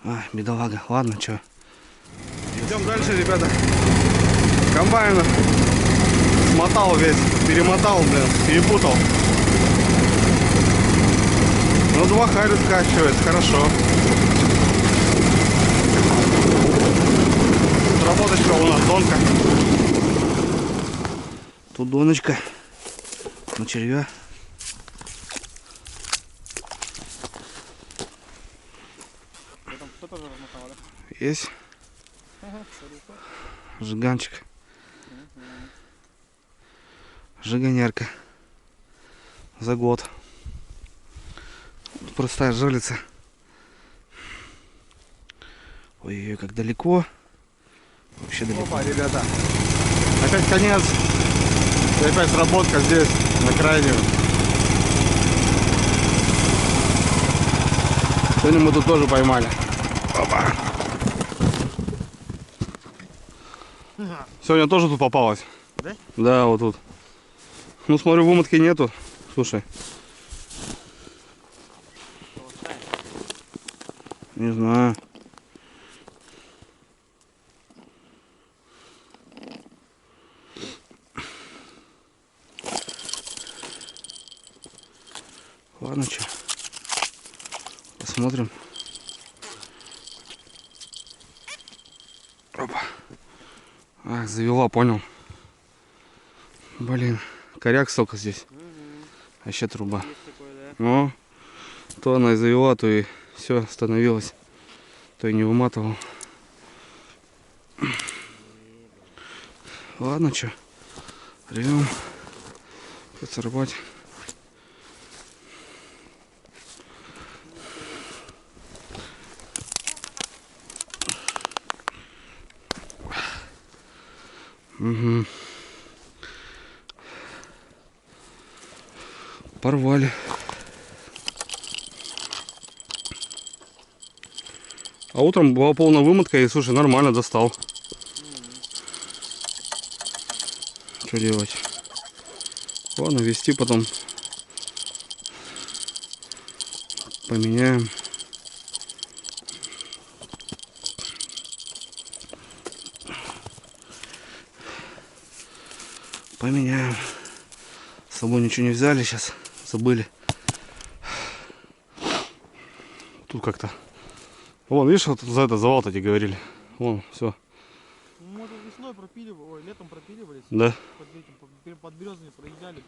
[SPEAKER 1] А, бедолага. Ладно, что. Идем дальше, ребята. Комбайн смотал весь, перемотал, блин, перепутал. Ну, 2 хариус скачивает, хорошо. Работочка у нас донка. Тут доночка на червя.
[SPEAKER 8] Кто тоже размотал, да?
[SPEAKER 1] Есть. Жиганчик. Жиганярка. За год. Простая жерлица. Ой-ой-ой, как далеко. Вообще далеко. Опа, ребята. Опять конец. И опять сработка здесь, на крайнюю. Сегодня мы тут тоже поймали. Опа. Сегодня тоже тут попалось.
[SPEAKER 8] Да?
[SPEAKER 1] Да, вот тут. Ну, смотрю, вымытки нету. Слушай. Не знаю. Ладно, что. Посмотрим. Опа. Ах, завела, понял. Блин, коряк столько здесь. Вообще труба. Ну, то она и завела, то и все остановилось. То и не выматывал. Ладно, что. Ревем. Придется рыбать. Угу. Порвали. А утром была полная вымотка и, слушай, нормально достал. Что делать? Ладно, вести потом. Поменяем. Поменяем. С собой ничего не взяли сейчас. Забыли. Тут как-то. Вон, видишь, вот за это завал-то тебе говорили. Вон, все.
[SPEAKER 8] Мы тут весной пропиливали, ой, летом пропиливались.
[SPEAKER 1] Да.
[SPEAKER 8] Под березами проезжали.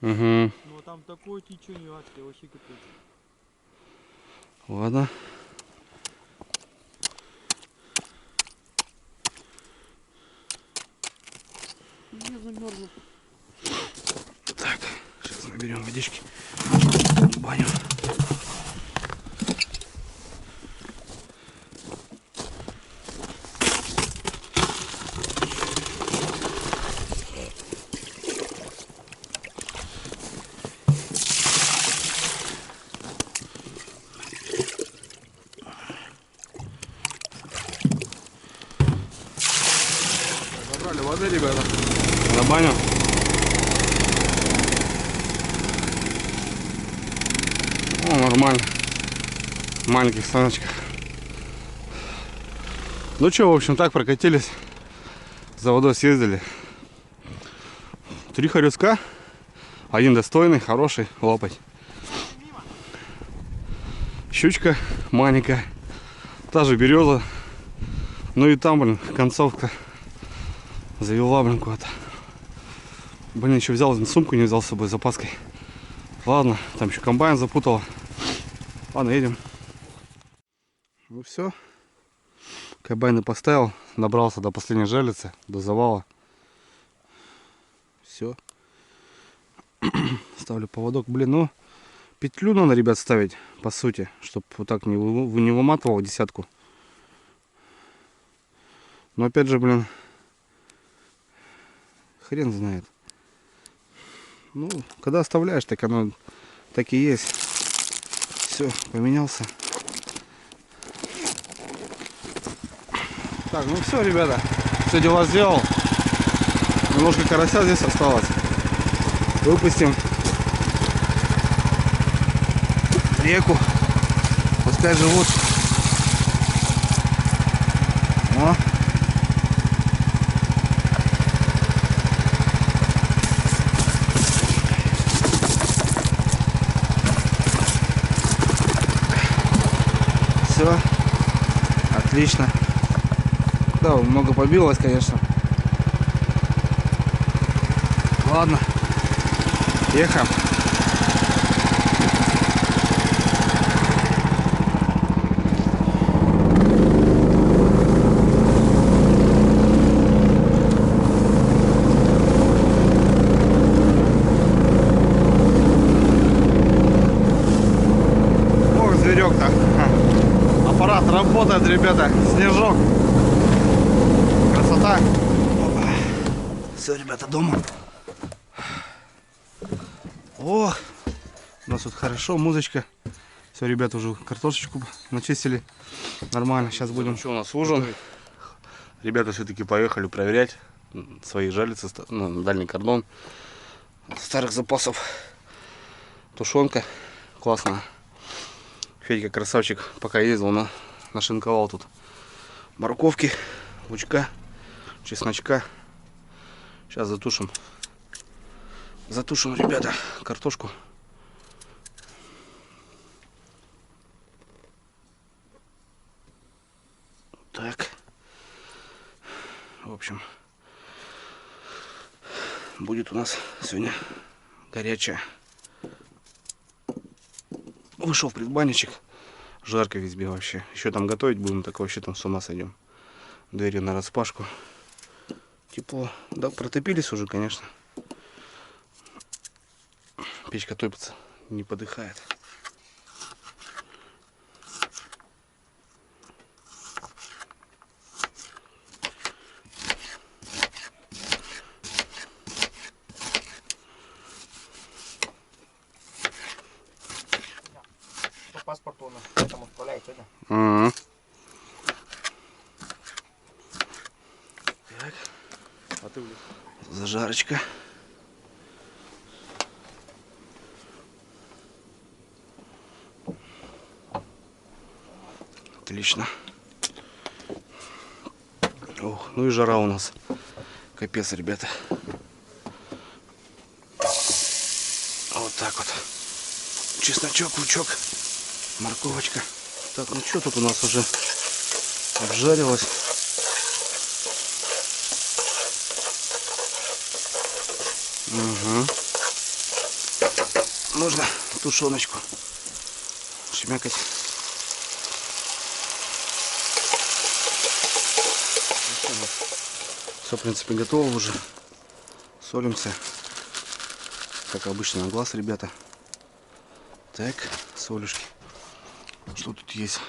[SPEAKER 1] Угу.
[SPEAKER 8] Но там такое течение адское, вообще капец.
[SPEAKER 1] Ладно.
[SPEAKER 8] Я замерзла.
[SPEAKER 1] Так, сейчас Берем водички. Баню.
[SPEAKER 3] Набрали воды, ребята.
[SPEAKER 1] На баню. О, нормально. В маленьких станочках. Ну что, в общем, так прокатились. За водой съездили. 3 хорюска. Один достойный, хороший, лопать. Щучка маленькая. Та же береза. Ну и там, блин, концовка завела, блин, куда-то. Блин, еще взял, сумку не взял с собой, с запаской. Ладно, там еще комбайн запутала. Ладно, едем. Ну все. Комбайны поставил, набрался до последней жалицы, до завала. Все. Ставлю поводок. Блин, ну петлю надо, ребят, ставить, по сути, чтобы вот так не выматывал десятку. Но опять же, блин, хрен знает. Ну, когда оставляешь, так оно так и есть. Все, поменялся. Так, ну все, ребята, все дела сделал. Немножко карася здесь осталось. Выпустим в реку. Пускай живут. О. Все. Отлично. Да, много побилось, конечно. Ладно. Ехаем. Ох, зверек-то. Аппарат работает, ребята. Снежок. Красота. Все, ребята, дома. О, у нас тут хорошо, музычка. Все, ребята уже картошечку начистили. Нормально, сейчас будем. Что у нас ужин? Ребята все-таки поехали проверять свои жалицы, ну, дальний кордон. Старых запасов. Тушенка классная. Федька красавчик, пока ездил, нашинковал тут морковки, лучка, чесночка. Сейчас затушим. Затушим, ребята, картошку. Так. В общем, будет у нас сегодня горячая. Вышел в предбанничек. Жарко везде вообще. Еще там готовить будем, так вообще там с ума сойдем. Двери нараспашку. Тепло. Да, протопились уже, конечно. Печка топится, не подыхает.
[SPEAKER 6] По паспорту он там отправляет, да?
[SPEAKER 1] Ага. Так. А ты зажарочка. Отлично. Ох, ну и жара у нас. Капец, ребята. Вот так вот. Чесночок, лучок, морковочка. Так, ну что тут у нас уже обжарилось? Угу. Нужно тушеночку шмякать. Все, в принципе, готово уже. Солимся. как обычно, на глаз, ребята. Так, солюшки. Что тут есть?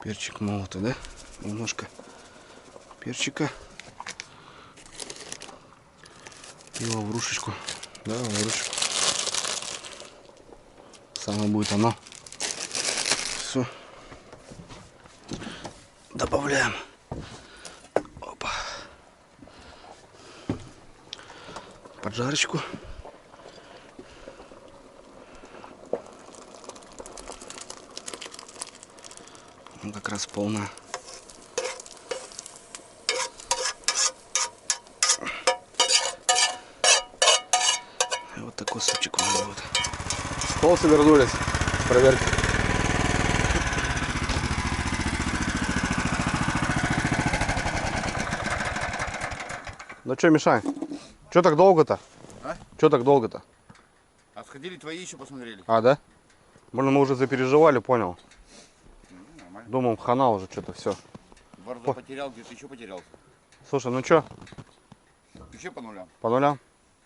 [SPEAKER 1] Перчик молотый, да? Немножко перчика. И лаврушечку. Да, лаврушечку. Самое будет оно. Все. Добавляем. Опа. Поджарочку. Ну, как раз полная. И вот такой супчик у нас будет. Полосы вернулись с проверки. Ну что, Мишань, что так долго-то?
[SPEAKER 7] А?
[SPEAKER 1] Что так долго-то?
[SPEAKER 7] А сходили твои еще посмотрели?
[SPEAKER 1] А, да? Можно мы уже запереживали, понял.
[SPEAKER 7] Нормально.
[SPEAKER 1] Думаем, хана уже что-то, все.
[SPEAKER 7] Борза потерял, где-то еще потерялся.
[SPEAKER 1] Слушай, ну что,
[SPEAKER 7] Еще по нулям.
[SPEAKER 1] по нулям?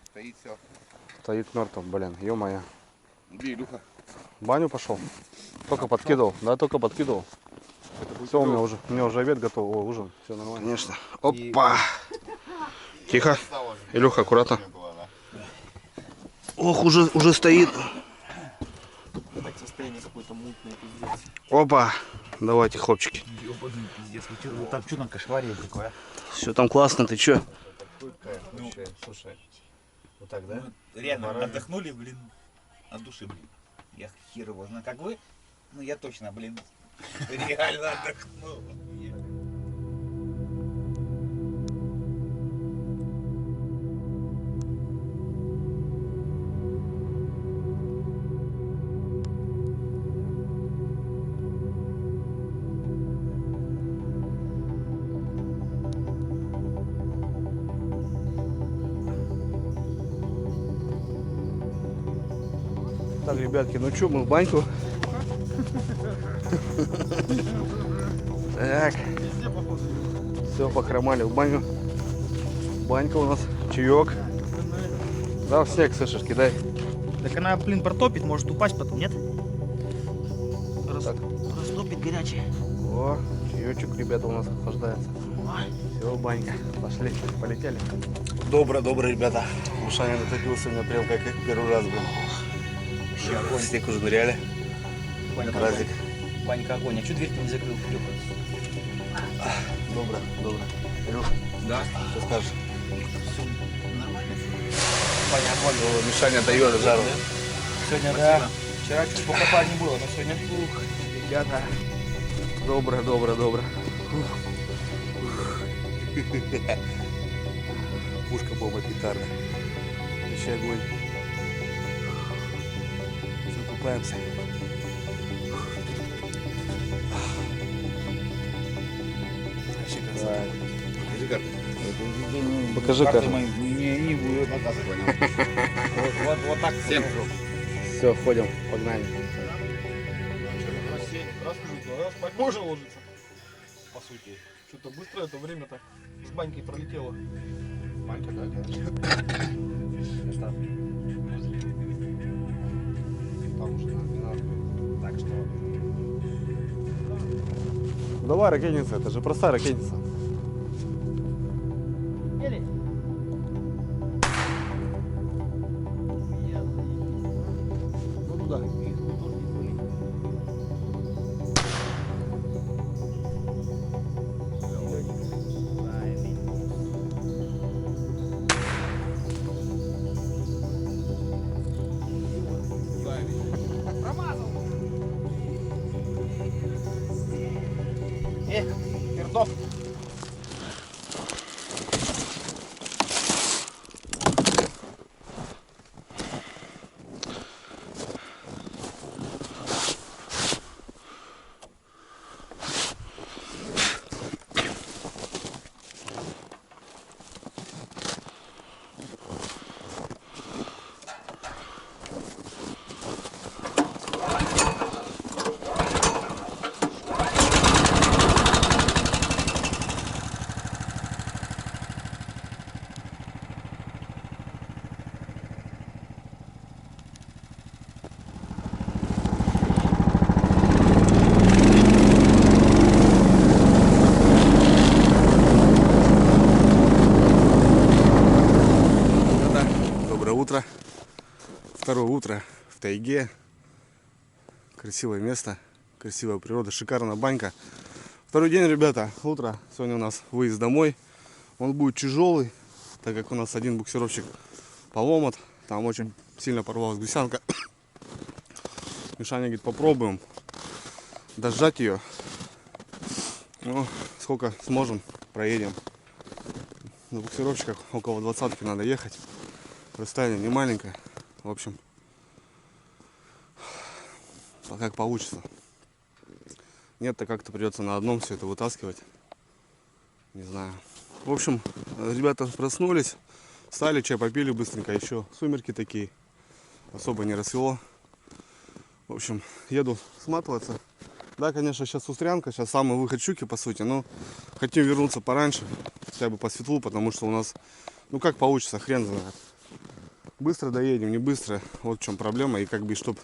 [SPEAKER 7] Стоит все.
[SPEAKER 1] Стоит мертвым, блин, ё-моё.
[SPEAKER 7] Где Илюха?
[SPEAKER 1] В баню пошел? Только подкидывал, да, только подкидывал. Все, у меня уже обед готов, о, ужин, все нормально. Конечно. Опа! Тихо. Илюха, аккуратно. Ох, уже стоит.
[SPEAKER 8] Так состояние какое-то мутное, пиздец.
[SPEAKER 1] Опа. Давайте, хлопчики.
[SPEAKER 4] Ёбаный пиздец. Вы там что на кошваре такое?
[SPEAKER 1] Все там классно, ты чё?
[SPEAKER 6] Ну, слушай, вот так, да?
[SPEAKER 5] Реально отдохнули, блин, от души, блин. Я хер его знаю, как вы. Ну я точно, блин, реально отдохнул.
[SPEAKER 1] Так, ребятки, ну что, мы в баньку. Так,
[SPEAKER 8] Везде похоже.
[SPEAKER 1] все, похромали в баню. Банька у нас, чаек. Да, в снег, слышишь, кидай.
[SPEAKER 8] Так она, блин, протопит, может упасть потом, нет?
[SPEAKER 1] Так.
[SPEAKER 8] Растопит горячий.
[SPEAKER 1] О, чаечек, ребята, у нас охлаждается. Все, банька, пошли, полетели. Добро, ребята. Мишаня натопился меня прям как первый раз был. В снег уже ныряли.
[SPEAKER 8] Банька,
[SPEAKER 1] Разик.
[SPEAKER 8] Банька огонь. А что дверь-то не закрыл, Илюха?
[SPEAKER 1] Добро. Илюх,
[SPEAKER 5] Да,
[SPEAKER 1] что скажешь?
[SPEAKER 5] все нормально.
[SPEAKER 8] Баня огонь.
[SPEAKER 1] О, Мишаня дает жару.
[SPEAKER 8] Сегодня, да. Вчера чуть покопать не было, но сегодня ух, ребята.
[SPEAKER 1] Добро. Пушка, бомба, петарда. Еще огонь. Все, купаемся. Вообще красота.
[SPEAKER 7] Покажи карты.
[SPEAKER 1] Покажи
[SPEAKER 5] Карты
[SPEAKER 1] карту.
[SPEAKER 5] мои не будут. Вот так.
[SPEAKER 7] Всем.
[SPEAKER 1] Все, ходим, погнали.
[SPEAKER 8] Расскажите, у нас спать можно ложиться? По сути. Что-то быстро это время-то с банькой пролетело.
[SPEAKER 7] Банька, да? Там уже не надо. Так что...
[SPEAKER 1] Давай, ракетница, это же простая ракетница.
[SPEAKER 8] Еле.
[SPEAKER 1] Ну туда.
[SPEAKER 8] Пердов.
[SPEAKER 1] Второе утро в тайге. Красивое место, красивая природа, шикарная банька. Второй день, ребята, утро. Сегодня у нас выезд домой. Он будет тяжелый, так как у нас один буксировщик поломат. Там очень сильно порвалась гусянка. Мишаня говорит, попробуем дожать ее. Ну, сколько сможем, проедем. На буксировщиках около 20-ки надо ехать. Расстояние не маленькое. В общем, как получится. Нет-то как-то придется на одном все это вытаскивать. Не знаю. В общем, ребята проснулись, встали, чай попили быстренько. Еще сумерки такие. Особо не рассвело. В общем, еду сматываться. Да, конечно, сейчас устрянка, сейчас самый выход щуки, по сути. Но хотим вернуться пораньше, хотя бы по светлу, потому что у нас, ну как получится, хрен знает. Быстро доедем, не быстро. Вот в чем проблема. И как бы, чтобы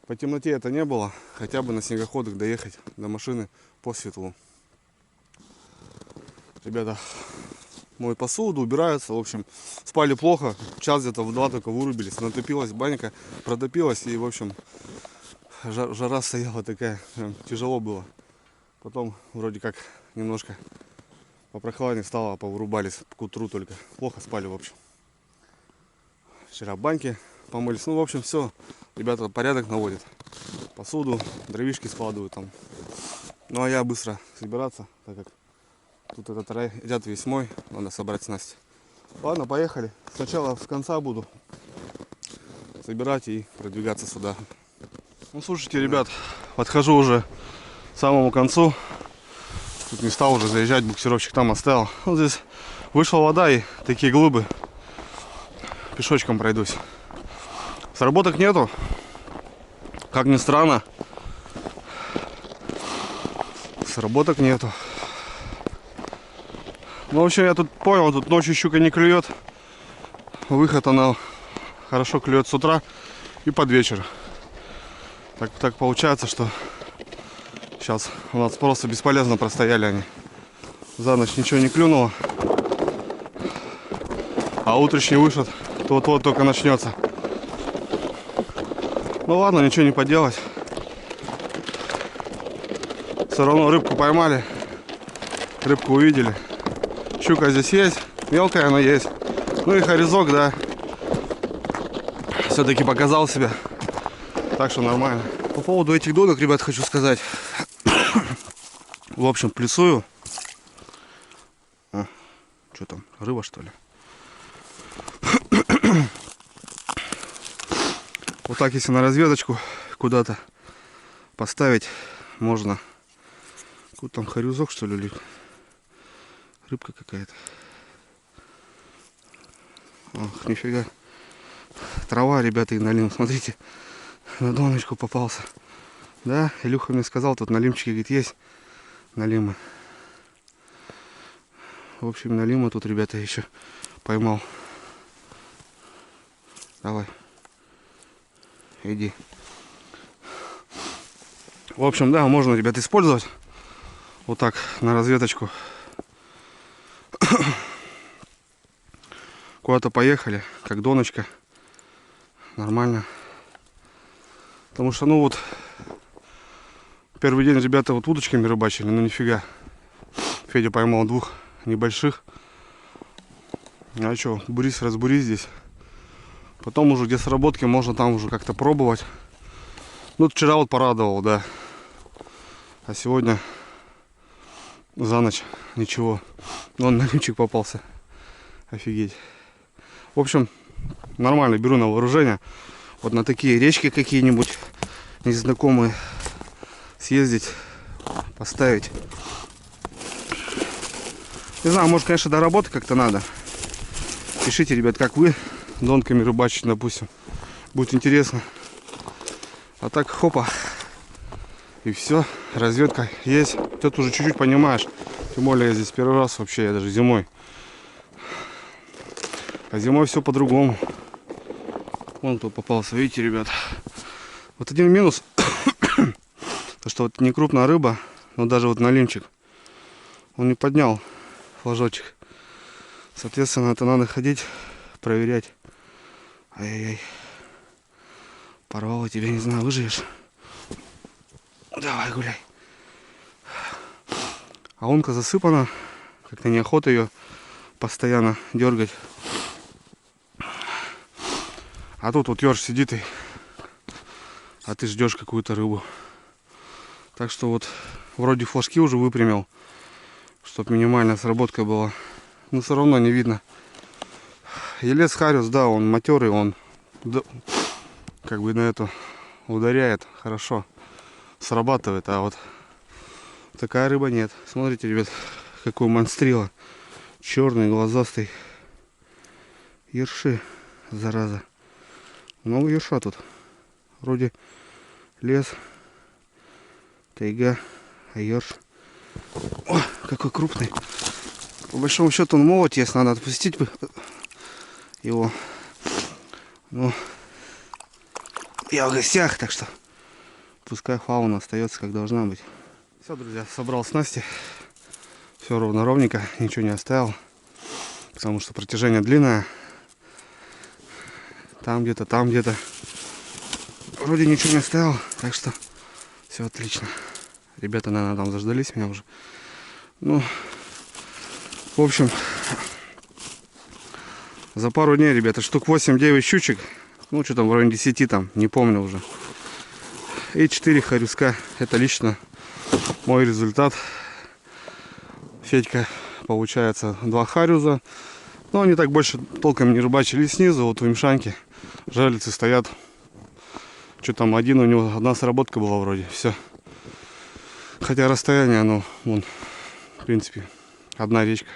[SPEAKER 1] по темноте это не было, хотя бы на снегоходах доехать до машины по светлу. Ребята моют посуду, убираются. В общем, спали плохо. Час где-то в 2 только вырубились. Натопилась банька, протопилась. И, в общем, жара стояла такая. Прям тяжело было. Потом вроде как немножко попрохладнее стало, повырубались к утру только. Плохо спали, в общем. Вчера баньки помылись. Ну, в общем, все. Ребята порядок наводят. Посуду, дровишки складывают там. Ну, а я быстро собираться, так как тут этот ряд весь мой. Надо собрать снасти. Ладно, поехали. Сначала с конца буду собирать и продвигаться сюда. Ну, слушайте, ребят, подхожу уже к самому концу. Тут не стал уже заезжать, буксировщик там оставил. Вот здесь вышла вода и такие глыбы. Пешочком пройдусь. Сработок нету. Как ни странно. Сработок нету. Ну, в общем, я тут понял, тут ночью щука не клюет. Выход она хорошо клюет с утра и под вечер. Так получается, что сейчас у нас просто бесполезно простояли они. За ночь ничего не клюнуло. А утренний выход вот-вот только начнется. Ну ладно, ничего не поделать. Все равно рыбку поймали. Рыбку увидели. Щука здесь есть. Мелкая она есть. Ну и хорезок, да. Все-таки показал себя. Так что нормально. По поводу этих донок, ребят, хочу сказать. В общем, плюсую. Что там, рыба, что ли? Вот так, если на разведочку куда-то поставить, можно. Какой там хорюзок, что ли, рыбка какая-то. Ох, нифига. Трава, ребята, и налим. Смотрите, на доночку попался. Да, Илюха мне сказал, тут налимчики, говорит, есть налимы. В общем, налима тут, ребята, еще поймал. Давай. Иди. В общем, да, можно, ребят, использовать. Вот так, на разведочку. Куда-то поехали, как доночка. Нормально. Потому что, ну вот, первый день ребята вот удочками рыбачили, ну нифига. Федя поймал 2 небольших. А что, бурись, разбурись здесь. Потом уже где сработки можно там уже как-то пробовать. Ну, вчера вот порадовал, да. А сегодня за ночь ничего. Вон налимчик попался. Офигеть. В общем, нормально, беру на вооружение. Вот на такие речки какие-нибудь незнакомые съездить, поставить. Не знаю, может, конечно, до работы как-то надо. Пишите, ребят, как вы донками рыбачить, допустим. Будет интересно. А так, хопа. И все, разведка есть. Тут уже чуть-чуть понимаешь. Тем более я здесь первый раз вообще, я даже зимой. А зимой все по-другому. Вон кто попался, видите, ребят. Вот один минус. То, что вот не крупная рыба, но даже вот налимчик. Он не поднял флажочек. Соответственно, это надо ходить, проверять. Ай-яй-яй. Порвало тебя, не знаю, выживешь. Давай, гуляй. А лунка засыпана. Как-то неохота ее постоянно дергать. А тут вот ёрш сидит а ты ждешь какую-то рыбу. Так что вот вроде флажки уже выпрямил, чтобы минимальная сработка была. Но все равно не видно. Елец хариус, да, он матерый, он как бы на эту ударяет хорошо, срабатывает, а вот такая рыба нет. Смотрите, ребят, какой монстрила. Черный, глазастый. Ерши, зараза. Много ерша тут. Вроде лес, тайга, а ерш. О, какой крупный. По большому счету он молоть есть, надо отпустить бы его. Ну, я в гостях, так что пускай фауна остается как должна быть. Все, друзья, собрал снасти. Все ровно-ровненько, ничего не оставил. Потому что протяжение длинное. Там где-то, там где-то. Вроде ничего не оставил, так что все отлично. Ребята, наверное, там заждались меня уже. Ну, в общем, за пару дней, ребята, штук 8-9 щучек. Ну, что там, в районе 10 там, не помню уже. И 4 хорюска. Это лично мой результат. Федька, получается, 2 харюза. Но они так больше толком не рыбачили снизу. Вот у Имшанки жерлицы стоят. Что там, один у него, одна сработка была вроде. Все. Хотя расстояние, оно, вон, в принципе, одна речка.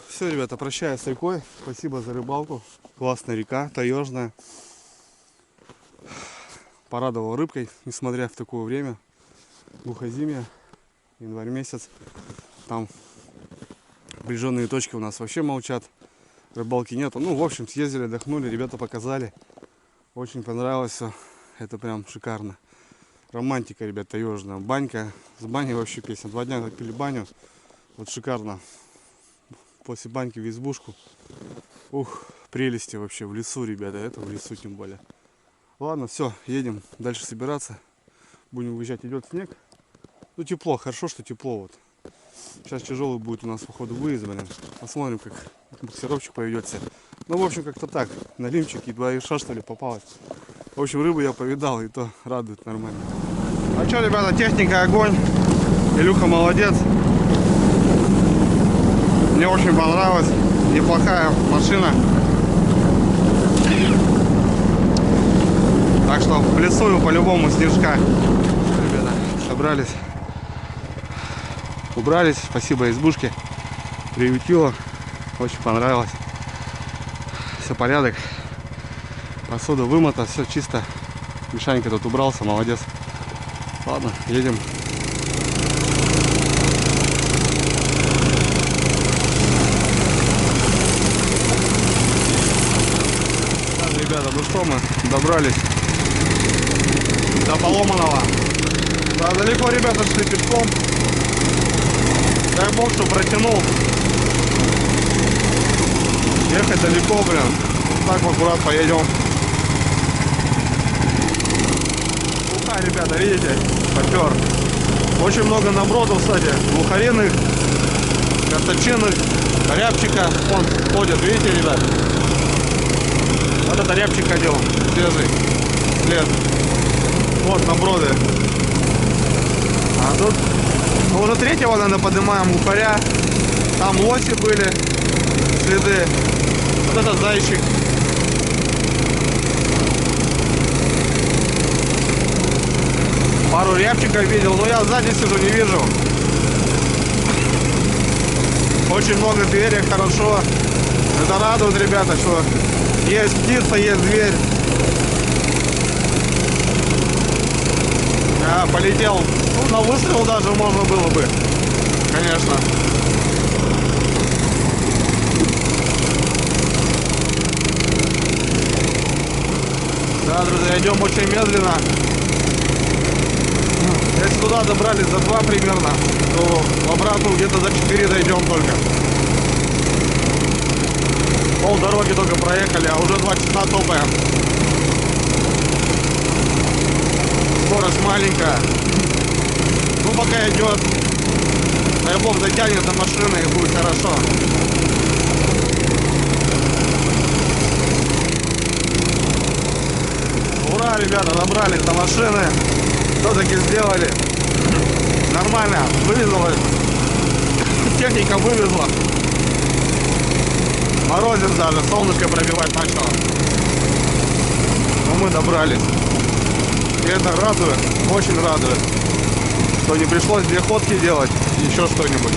[SPEAKER 1] Все, ребята, прощаюсь с рекой. Спасибо за рыбалку. Классная река, таежная. Порадовал рыбкой, несмотря в такое время. Глухозимье, январь месяц. Там ближайшие точки у нас вообще молчат. Рыбалки нету. Ну, в общем, съездили, отдохнули, ребята показали. Очень понравилось все. Это прям шикарно. Романтика, ребята, таежная. Банька. С баней вообще песня. 2 дня пили баню. Вот шикарно. После баньки в избушку. Ух, прелести вообще в лесу, ребята. Это в лесу тем более. Ладно, все, едем дальше собираться. Будем выезжать. Идет снег. Ну, тепло. Хорошо, что тепло вот. Сейчас тяжелый будет у нас, походу, выезд, блин. Посмотрим, как буксировщик поведется. Ну, в общем, как-то так. На лимчике 2 ерша, что ли, попалось. В общем, рыбу я повидал, и то радует нормально. А что, ребята, техника огонь. Илюха молодец. Мне очень понравилась. Неплохая машина. Так что плюсую по-любому снежка. Ребята, собрались. Убрались. Спасибо избушке. Приютило. Очень понравилось. Все порядок. Посуду вымыта, все чисто. Мишанька тут убрался, молодец. Ладно, едем. Так, ребята, ну что, мы добрались до Поломанного. Да, далеко ребята шли пешком. Дай бог, что протянул. Ехать далеко, блин. Так вот, аккурат поедем. Уха, ребята, видите? Попер. Очень много набродов, кстати. Глухариных, карточинных, рябчика. Вон ходят, видите, ребят? Вот это рябчик ходил. Свежий след. Вот наброды. А тут ну, уже третьего, наверное, поднимаем глухаря. Там лоси были. Следы. Вот это зайчик. Пару рябчиков видел, но я сзади сижу, не вижу. Очень много зверей, хорошо. Это радует, ребята, что есть птица, есть зверь. Я полетел, ну, на выстрел даже можно было бы, конечно. Да, друзья, идем очень медленно. Если туда добрались за 2 примерно, то обратно где-то за 4 дойдем только. Пол дороги только проехали, а уже 2 часа топаем.
[SPEAKER 3] Скорость маленькая. Ну, пока идет. Дай бог дотянет до машины и будет хорошо. Ура, ребята, добрались до машины. Все-таки сделали. Нормально. Вывезла. Техника вывезла. Морозец даже, солнышко пробивать начало. Но мы добрались. И это радует, очень радует, что не пришлось 2 ходки делать, еще что-нибудь.